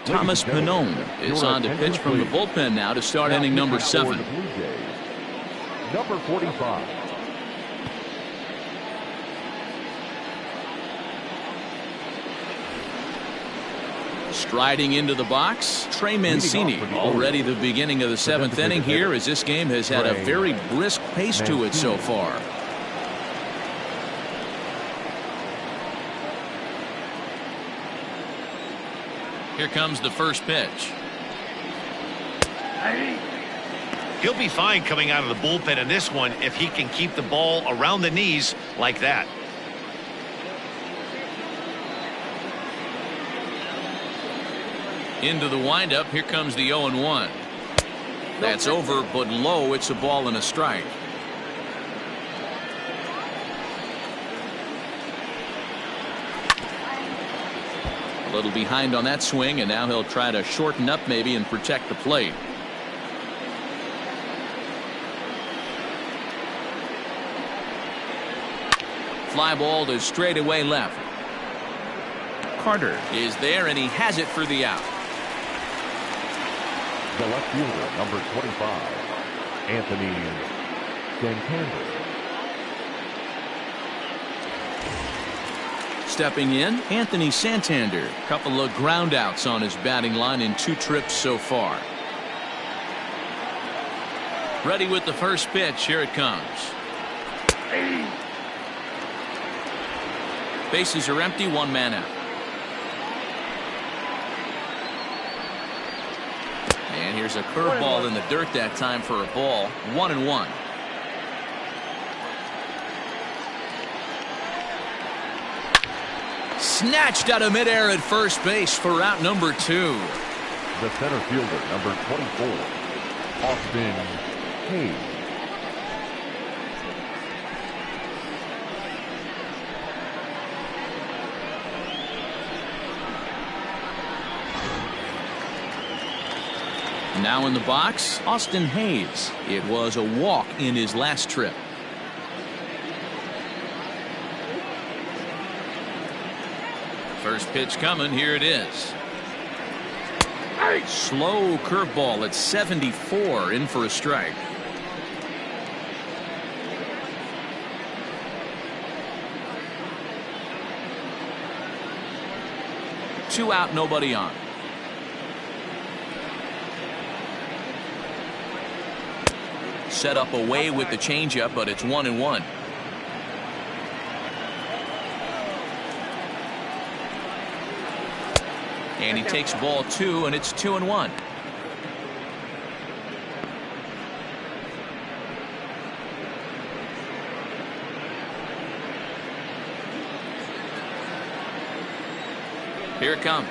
Thomas Pannone is on to pitch from the bullpen now to start inning number 7. Number 45. Striding into the box, Trey Mancini. Already the beginning of the 7th inning here, as this game has had a very brisk pace to it so far. Here comes the first pitch. He'll be fine coming out of the bullpen in this one if he can keep the ball around the knees like that. Into the windup. Here comes the 0-1. That's over, but low. It's a ball and a strike. A little behind on that swing, and now he'll try to shorten up maybe and protect the plate. Fly ball to straightaway left. Carter is there, and he has it for the out. The left fielder, number 25, Anthony Santander. Stepping in, Anthony Santander. Couple of ground outs on his batting line in 2 trips so far. Ready with the first pitch. Here it comes. Bases are empty, 1 man out. And here's a curveball in the dirt that time for a ball. 1-1. Snatched out of midair at first base for out number 2. The center fielder, number 24, Austin Hayes. Now in the box, Austin Hayes. It was a walk in his last trip. First pitch coming. Here it is. Slow curveball at 74, in for a strike. Two out, nobody on. Set up away with the changeup, but it's 1-1. And he takes ball 2, and it's 2-1. Here it comes.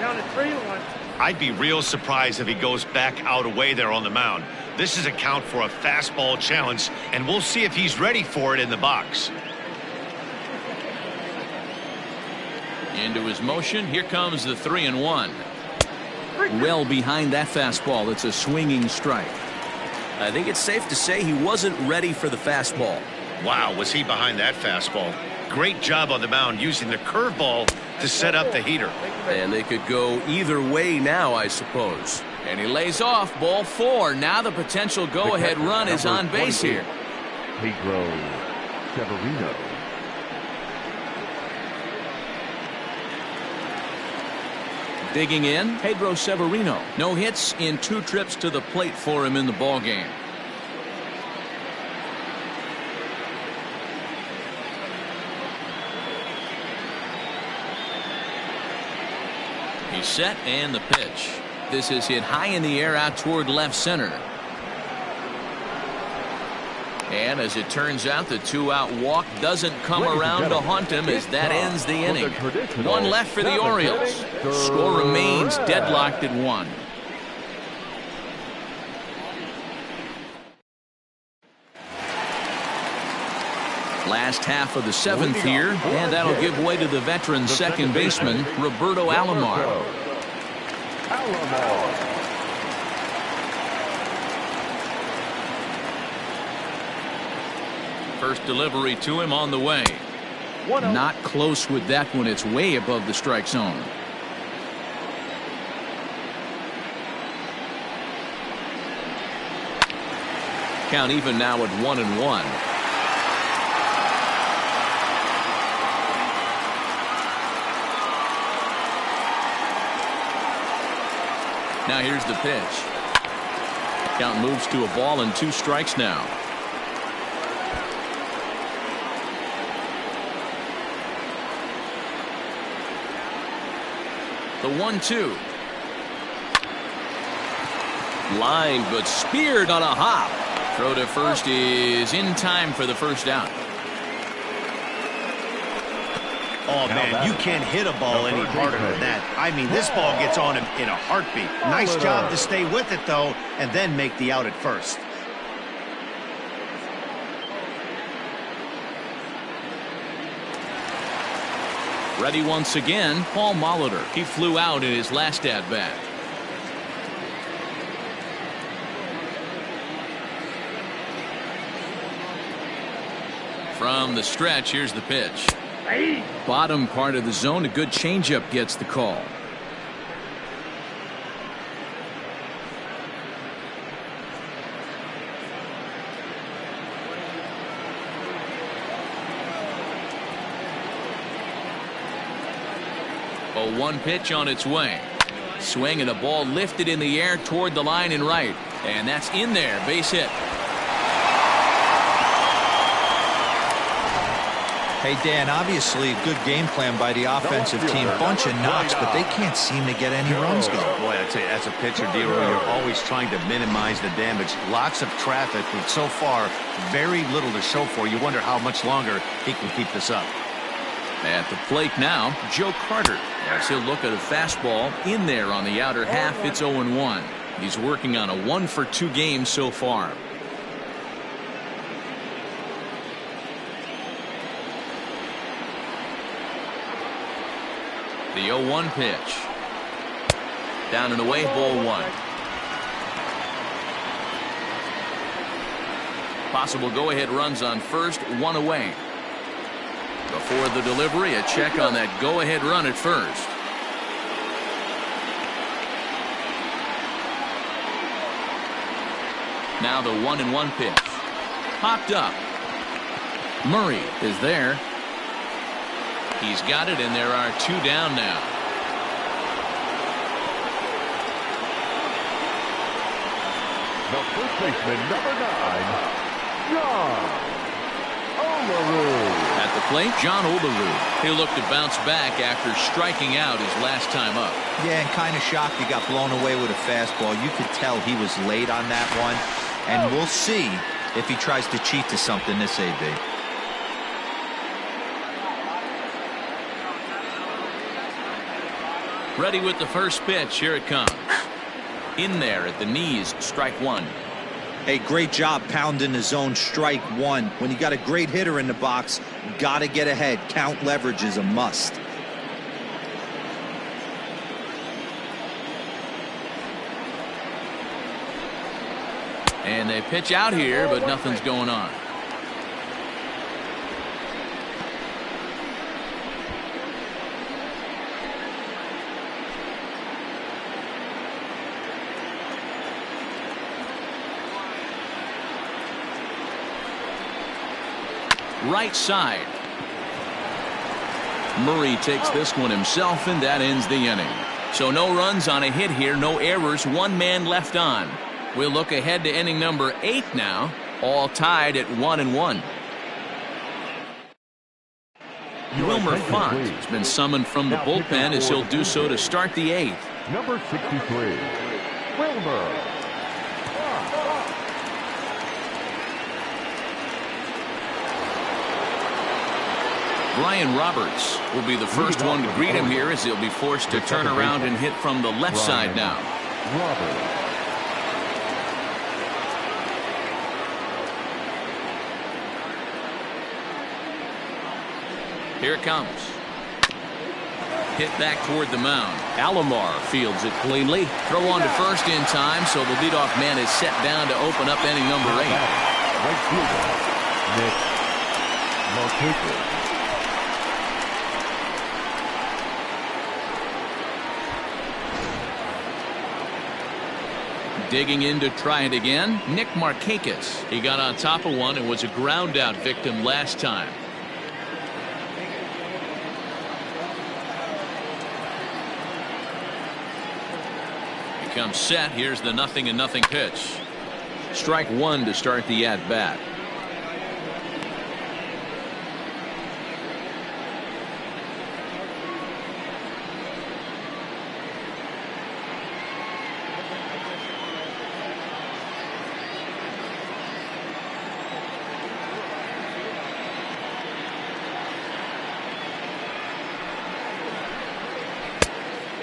Down to 3-1. I'd be real surprised if he goes back out away there on the mound. This is a count for a fastball challenge, and we'll see if he's ready for it in the box. Into his motion. Here comes the 3-1. Well behind that fastball. It's a swinging strike. I think it's safe to say he wasn't ready for the fastball. Wow, was he behind that fastball. Great job on the mound using the curveball to set up the heater. And they could go either way now, I suppose. And he lays off. Ball 4. Now the potential go-ahead run is on base here. Pedro Severino. Digging in, Pedro Severino. No hits in 2 trips to the plate for him in the ballgame. He's set, and the pitch. This is hit high in the air out toward left center. And as it turns out, the 2-out walk doesn't come around to haunt him as that ends the inning. 1 left for the Orioles. Score remains deadlocked at 1. Last half of the 7th here, and that'll give way to the veteran second baseman, Roberto Alomar. First delivery to him on the way. Not close with that one. It's way above the strike zone. Count even now at 1-1. Now here's the pitch. Count moves to a ball and 2 strikes now. The 1-2. Lined but speared on a hop. Throw to first is in time for the first out. Oh, man, you can't hit a ball any harder than that. I mean, this ball gets on him in a heartbeat. Nice job to stay with it, though, and then make the out at first. Ready once again, Paul Molitor. He flew out in his last at-bat. From the stretch, here's the pitch. Bottom part of the zone, a good changeup gets the call. A 1 pitch on its way. Swing and a ball lifted in the air toward the line and right. And that's in there. Base hit. Hey, Dan, obviously a good game plan by the offensive team. Bunch of knocks, but they can't seem to get any runs going. Boy, I'd say that's a pitcher deal where you're always trying to minimize the damage. Lots of traffic, but so far, very little to show for. You wonder how much longer he can keep this up. At the plate now, Joe Carter. As he'll look at a fastball in there on the outer half. It's 0-1. He's working on a 1-for-2 game so far. The 0-1 pitch. Down and away, ball 1. Possible go-ahead runs on first, 1 away. Before the delivery, a check on that go-ahead run at first. Now the 1-1 pitch. Popped up. Murray is there. He's got it, and there are 2 down now. The first baseman, number 9, John Olerud. At the plate, John Olerud. He'll look to bounce back after striking out his last time up. Yeah, and kind of shocked he got blown away with a fastball. You could tell he was late on that one. And we'll see if he tries to cheat to something this AB. Ready with the first pitch. Here it comes. In there at the knees, strike 1. Hey, great job pounding the zone, strike 1. When you got a great hitter in the box, got to get ahead. Count leverage is a must. And they pitch out here, but nothing's going on. right side. Murray takes this one himself, and that ends the inning. So no runs on a hit here, no errors, one man left on. We'll look ahead to inning number 8 now, all tied at 1-1. Wilmer Font has been summoned from the bullpen as he'll do so to start the 8th. Number 63, Wilmer. Brian Roberts will be the first one to greet him here as he'll be forced to turn around and hit from the left side now. Here it comes. Hit back toward the mound. Alomar fields it cleanly. Throw on to first in time, so the leadoff man is set down to open up inning number 8. Right fielder, Nick Markakis. Digging in to try it again, Nick Markakis. He got on top of one and was a ground out victim last time. Comes set. Here's the 0-0 pitch. Strike one to start the at bat.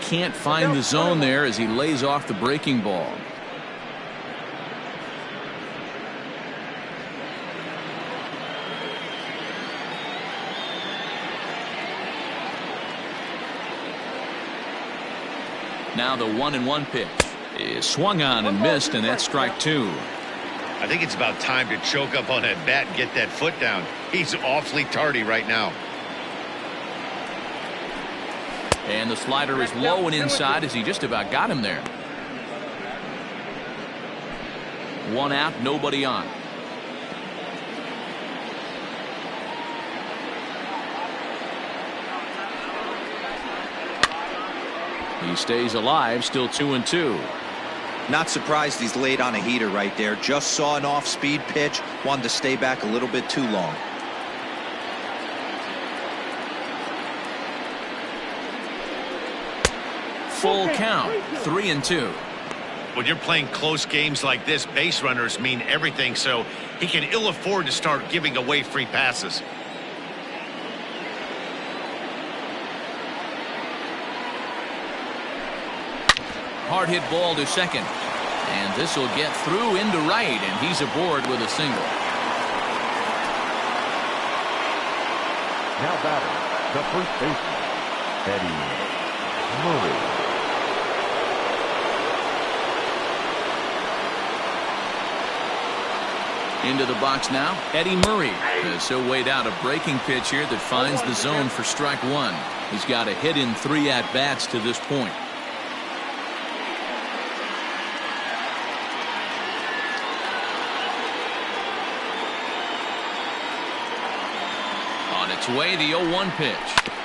Can't find the zone there as he lays off the breaking ball. Now the 1-1 pitch is swung on and missed, and that's strike 2. I think it's about time to choke up on that bat and get that foot down. He's awfully tardy right now. And the slider is low and inside as he just about got him there. One out, nobody on. He stays alive, still 2-2. Not surprised he's laid on a heater right there. Just saw an off-speed pitch. Wanted to stay back a little bit too long. Full count, 3-2. When you're playing close games like this, base runners mean everything, so he can ill afford to start giving away free passes. Hard hit ball to second, and this will get through into right, and he's aboard with a single. Now batter, the first baseman, Eddie Murray. Into the box now, Eddie Murray has so weighed out a breaking pitch here that finds the zone for strike one. He's got a hit in 3 at-bats to this point. On its way, the 0-1 pitch.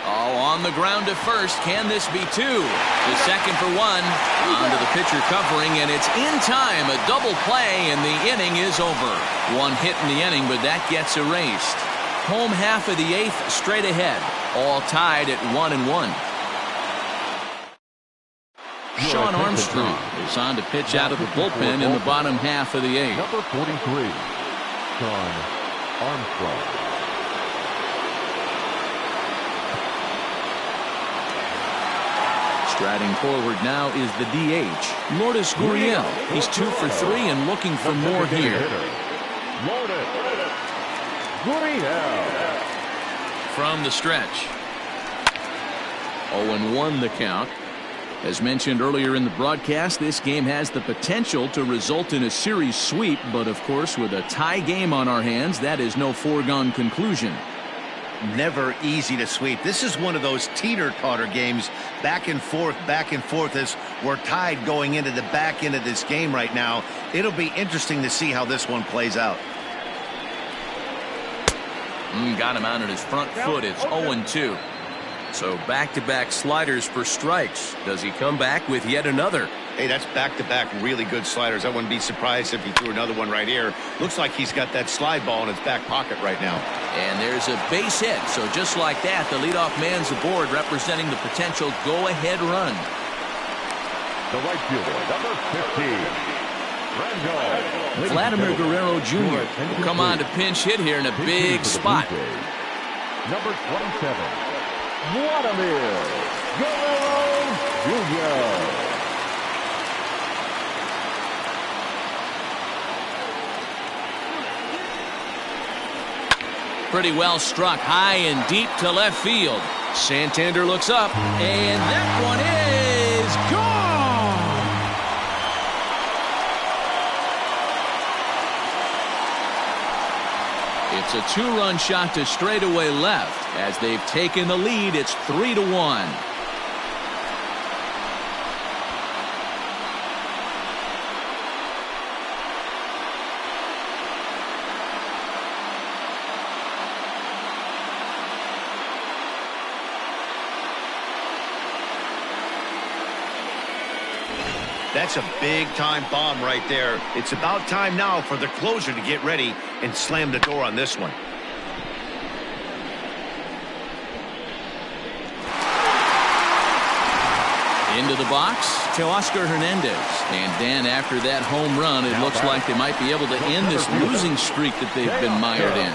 Oh, on the ground to first. Can this be 2? The second for 1. Onto the pitcher covering, and it's in time. A double play, and the inning is over. 1 hit in the inning, but that gets erased. Home half of the 8th straight ahead. All tied at 1-1. Sean Armstrong is on to pitch out of the bullpen in the bottom half of the 8th. Number 43, Sean Armstrong. Striding forward now is the DH, Lourdes Gurriel. He's 2 for 3 and looking for more here. Lourdes Gurriel. From the stretch. 0-1 the count. As mentioned earlier in the broadcast, this game has the potential to result in a series sweep, but of course with a tie game on our hands, that is no foregone conclusion. Never easy to sweep. This is one of those teeter-totter games, back and forth as we're tied going into the back end of this game right now. It'll be interesting to see how this one plays out. Got him out on his front foot. It's 0-2. So back-to-back sliders for strikes. Does he come back with yet another? Hey, that's back-to-back really good sliders. I wouldn't be surprised if he threw another one right here. Looks like he's got that slide ball in his back pocket right now. And there's a base hit. So just like that, the leadoff man's aboard, representing the potential go-ahead run. The right fielder, number 15. Vladimir Guerrero Jr. will come on to pinch hit here in a big spot. Number 27, Vladimir Guerrero Jr. Pretty well struck high and deep to left field. Santander looks up, and that one is gone. It's a two-run shot to straightaway left. As they've taken the lead, it's 3-1. That's a big-time bomb right there. It's about time now for the closer to get ready and slam the door on this one. Into the box, Teoscar Hernandez. And Dan, after that home run, it looks like they might be able to end this losing streak that they've been mired in.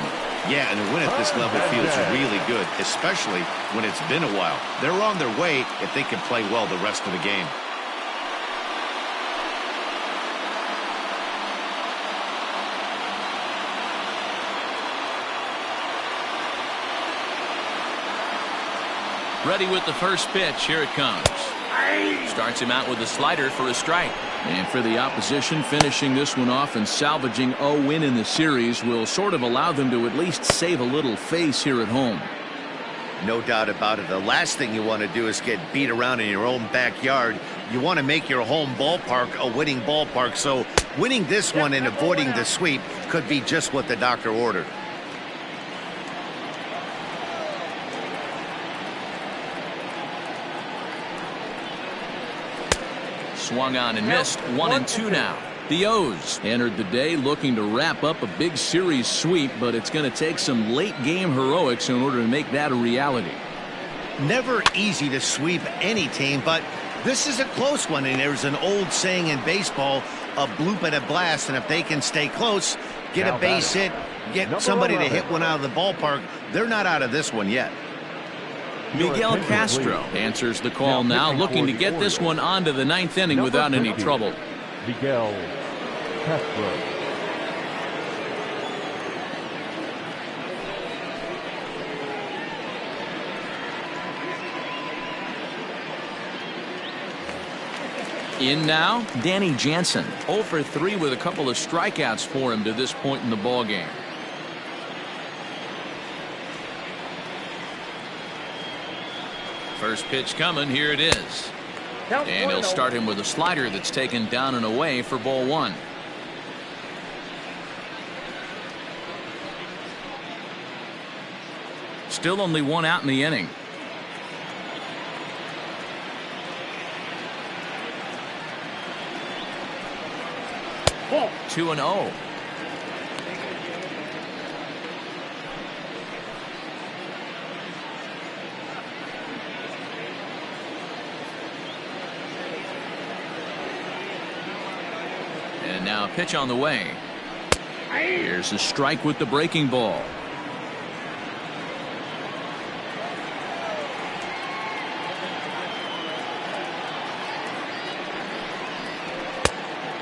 Yeah, and a win at this level feels really good, especially when it's been a while. They're on their way if they can play well the rest of the game. Ready with the first pitch. Here it comes. Starts him out with a slider for a strike. And for the opposition, finishing this one off and salvaging a win in the series will sort of allow them to at least save a little face here at home. No doubt about it. The last thing you want to do is get beat around in your own backyard. You want to make your home ballpark a winning ballpark. So winning this one and avoiding the sweep could be just what the doctor ordered. Swung on and missed. 1-2 now. The O's entered the day looking to wrap up a big series sweep, but it's going to take some late game heroics in order to make that a reality. Never easy to sweep any team, but this is a close one, and there's an old saying in baseball, a bloop and a blast, and if they can stay close, get a base hit, get somebody to hit one out of the ballpark, they're not out of this one yet. Miguel Castro answers the call now, looking to get this one onto the ninth inning without any trouble. Miguel Castro. In now, Danny Jansen. 0 for 3 with a couple of strikeouts for him to this point in the ballgame. First pitch coming. Here it is. And he'll start him with a slider that's taken down and away for ball one. Still only one out in the inning. Ball. 2-0. And now a pitch on the way. Here's a strike with the breaking ball.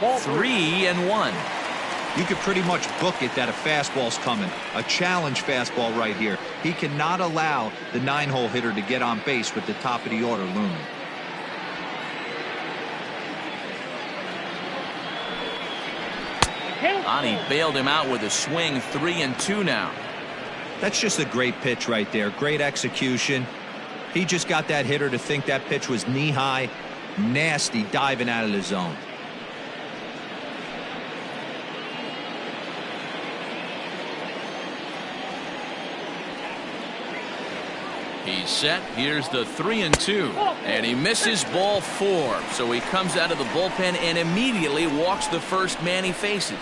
Ball 3-1. You could pretty much book it that a fastball's coming. A challenge fastball right here. He cannot allow the 9-hole hitter to get on base with the top of the order looming. Ani bailed him out with a swing. 3-2 now. That's just a great pitch right there. Great execution. He just got that hitter to think that pitch was knee-high. Nasty diving out of the zone. He's set. Here's the 3-2. And he misses ball 4. So he comes out of the bullpen and immediately walks the first man he faces.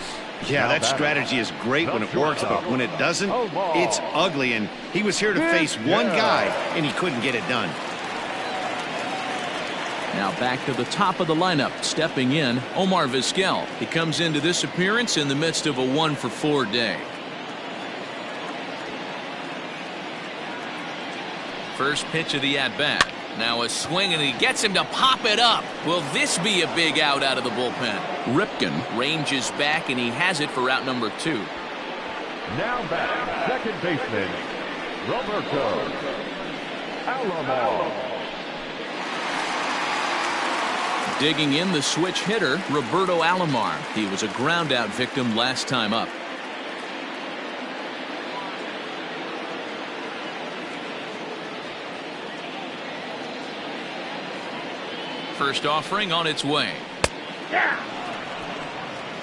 Yeah, that strategy is great when it works, but when it doesn't, it's ugly. And he was here to face one guy, and he couldn't get it done. Now back to the top of the lineup. Stepping in, Omar Vizquel. He comes into this appearance in the midst of a 1-for-4 day. First pitch of the at-bat. Now a swing, and he gets him to pop it up. Will this be a big out of the bullpen? Ripken ranges back, and he has it for out number 2. Now back, second baseman, Roberto Alomar. Digging in, the switch hitter, Roberto Alomar. He was a ground-out victim last time up. First offering on its way.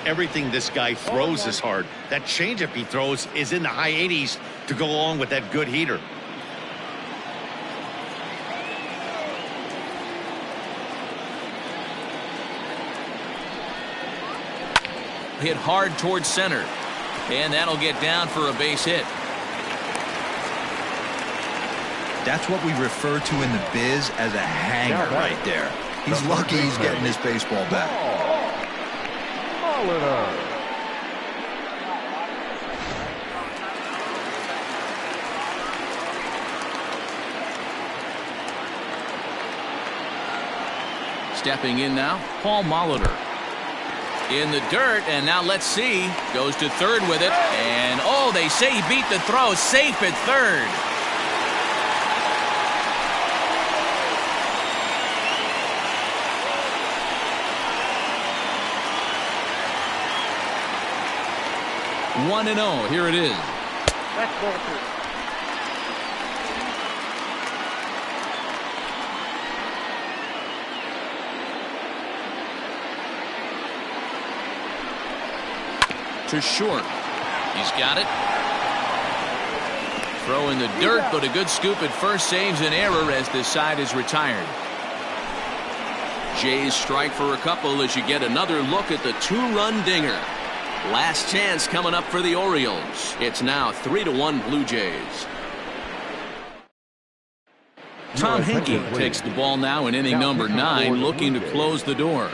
Everything this guy throws is hard. That changeup he throws is in the high 80s to go along with that good heater. Hit hard towards center. And that'll get down for a base hit. That's what we refer to in the biz as a hanger right there. He's lucky he's getting his baseball back. Stepping in now, Paul Molitor. In the dirt, and now let's see. Goes to third with it, and oh, they say he beat the throw. Safe at third. One and 0. Here it is. That's ball 2. To short. He's got it. Throw in the dirt, but a good scoop at first saves an error as this side is retired. Jays strike for a couple as you get another look at the 2-run dinger. Last chance coming up for the Orioles. It's now 3-1 Blue Jays. Tom Henke takes the ball now in inning number 9, looking to close the door.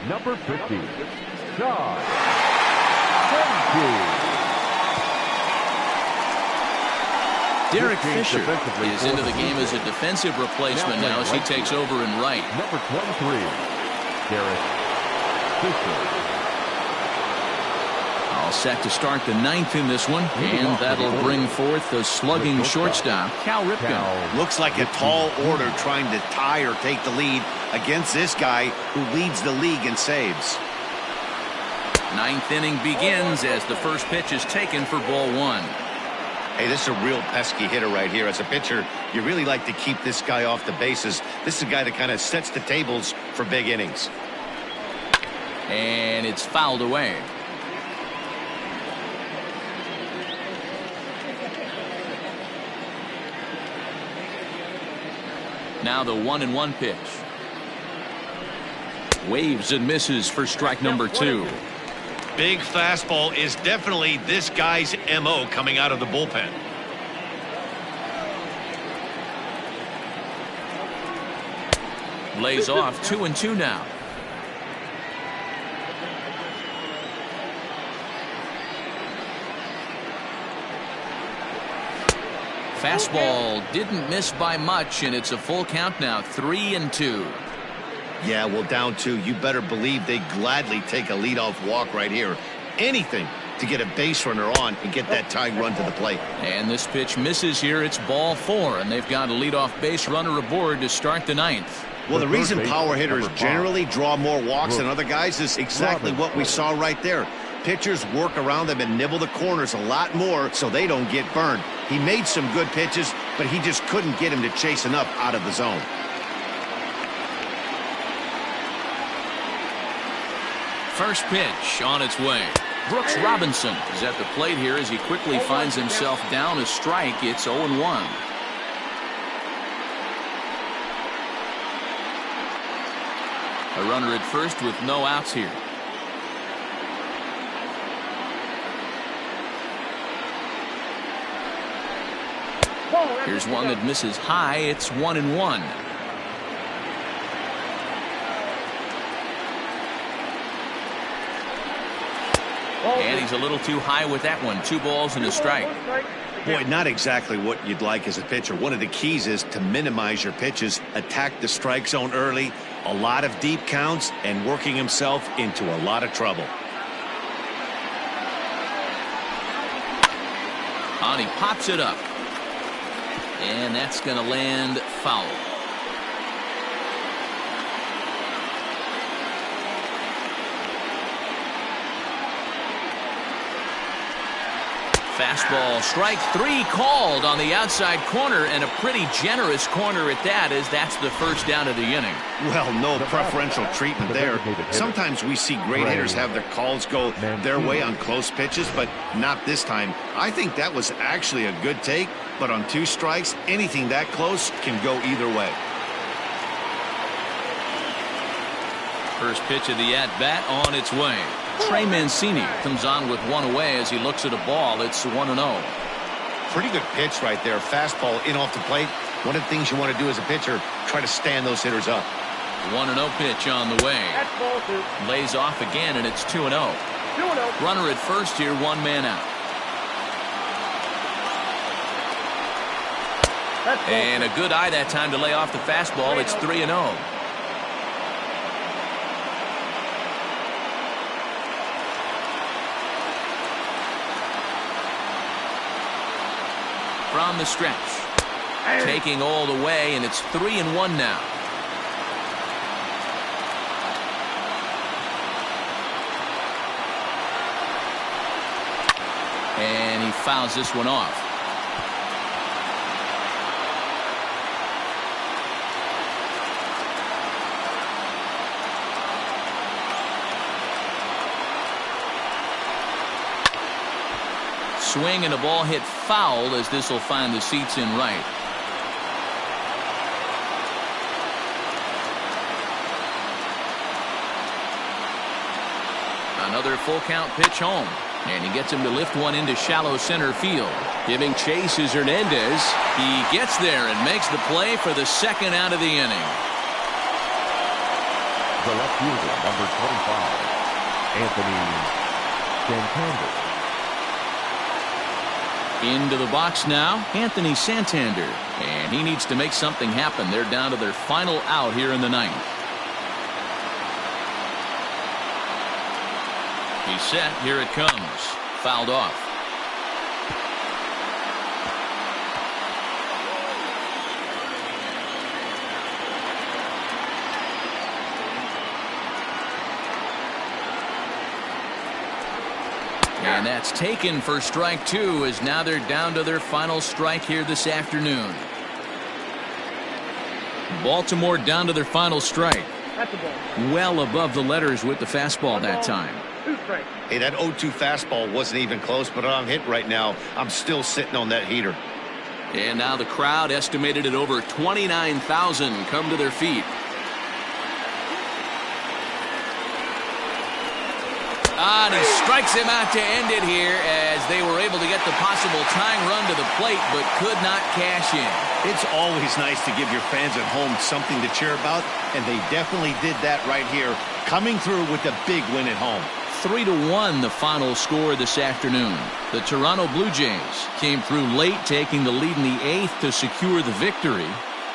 Number 50, John. Derek Fisher is into the game as a defensive replacement now as he takes over in right. Number 23, Derek Fisher. All set to start the 9th in this one, and that'll bring forth the slugging shortstop, Cal Ripken. Looks like a tall order trying to tie or take the lead against this guy who leads the league in saves. 9th inning begins as the first pitch is taken for ball 1. Hey, this is a real pesky hitter right here. As a pitcher, you really like to keep this guy off the bases. This is a guy that kind of sets the tables for big innings. And it's fouled away. Now the 1-1 pitch. Waves and misses for strike number 2. Big fastball is definitely this guy's MO coming out of the bullpen. Lays off 2-2 now. Fastball didn't miss by much, and it's a full count now, 3-2. Yeah, well, down 2. You better believe they gladly take a leadoff walk right here. Anything to get a base runner on and get that tying run to the plate. And this pitch misses here. It's ball 4, and they've got a leadoff base runner aboard to start the 9th. Well, the reason power hitters generally draw more walks than other guys is exactly what we saw right there. Pitchers work around them and nibble the corners a lot more so they don't get burned. He made some good pitches, but he just couldn't get him to chase enough out of the zone. First pitch on its way. Brooks Robinson is at the plate here as he quickly finds himself down a strike. It's 0-1. A runner at first with no outs here. Here's one that misses high. It's 1-1. And he's a little too high with that one. 2 balls and a strike. Boy, not exactly what you'd like as a pitcher. One of the keys is to minimize your pitches, attack the strike zone early, a lot of deep counts, and working himself into a lot of trouble. And he pops it up. And that's going to land foul. Fastball, strike 3 called on the outside corner, and a pretty generous corner at that, as that's the first down of the inning. Well, no preferential treatment there. Sometimes we see great hitters have their calls go their way on close pitches, but not this time. I think that was actually a good take, but on 2 strikes, anything that close can go either way. First pitch of the at-bat on its way. Trey Mancini comes on with 1 away as he looks at a ball. It's 1-0. Pretty good pitch right there. Fastball in off the plate. One of the things you want to do as a pitcher, try to stand those hitters up. 1-0 pitch on the way. Lays off again, and it's 2-0. Runner at first here, 1 man out. And a good eye that time to lay off the fastball. It's 3-0. From the stretch, taking all the way, and it's 3-1 now. And he fouls this one off. Swing and a ball hit foul, as this will find the seats in right. Another full count pitch home, and he gets him to lift one into shallow center field. Giving chase is Hernandez. He gets there and makes the play for the 2nd out of the inning. The left fielder, number 25, Anthony Santander. Into the box now, Anthony Santander, and he needs to make something happen. They're down to their final out here in the 9th. He's set. Here it comes. Fouled off. And that's taken for strike 2, as now they're down to their final strike here this afternoon. Baltimore down to their final strike. Well above the letters with the fastball that time. Hey, that 0-2 fastball wasn't even close, but on hit right now, I'm still sitting on that heater. And now the crowd, estimated at over 29,000, come to their feet. And he strikes him out to end it here, as they were able to get the possible tying run to the plate, but could not cash in. It's always nice to give your fans at home something to cheer about, and they definitely did that right here, coming through with a big win at home. 3-1 the final score this afternoon. The Toronto Blue Jays came through late, taking the lead in the 8th to secure the victory.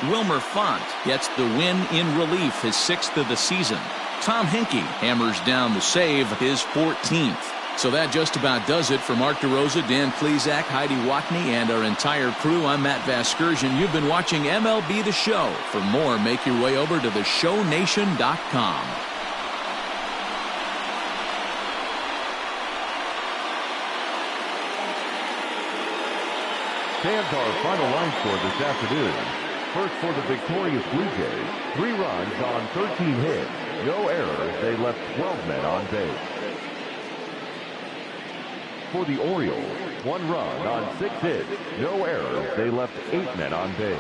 Wilmer Font gets the win in relief, his 6th of the season. Tom Henke hammers down the save, his 14th. So that just about does it. For Mark DeRosa, Dan Plesac, Heidi Watney, and our entire crew, I'm Matt Vasgersian. You've been watching MLB The Show. For more, make your way over to theshownation.com. Stands our final line score this afternoon. First for the victorious Blue Jays, 3 runs on 13 hits. No errors. They left 12 men on base. For the Orioles, 1 run on 6 hits. No errors. They left 8 men on base.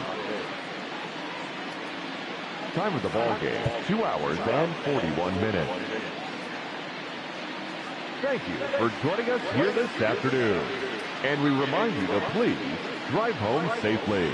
Time of the ball game, 2 hours and 41 minutes. Thank you for joining us here this afternoon. And we remind you to please drive home safely.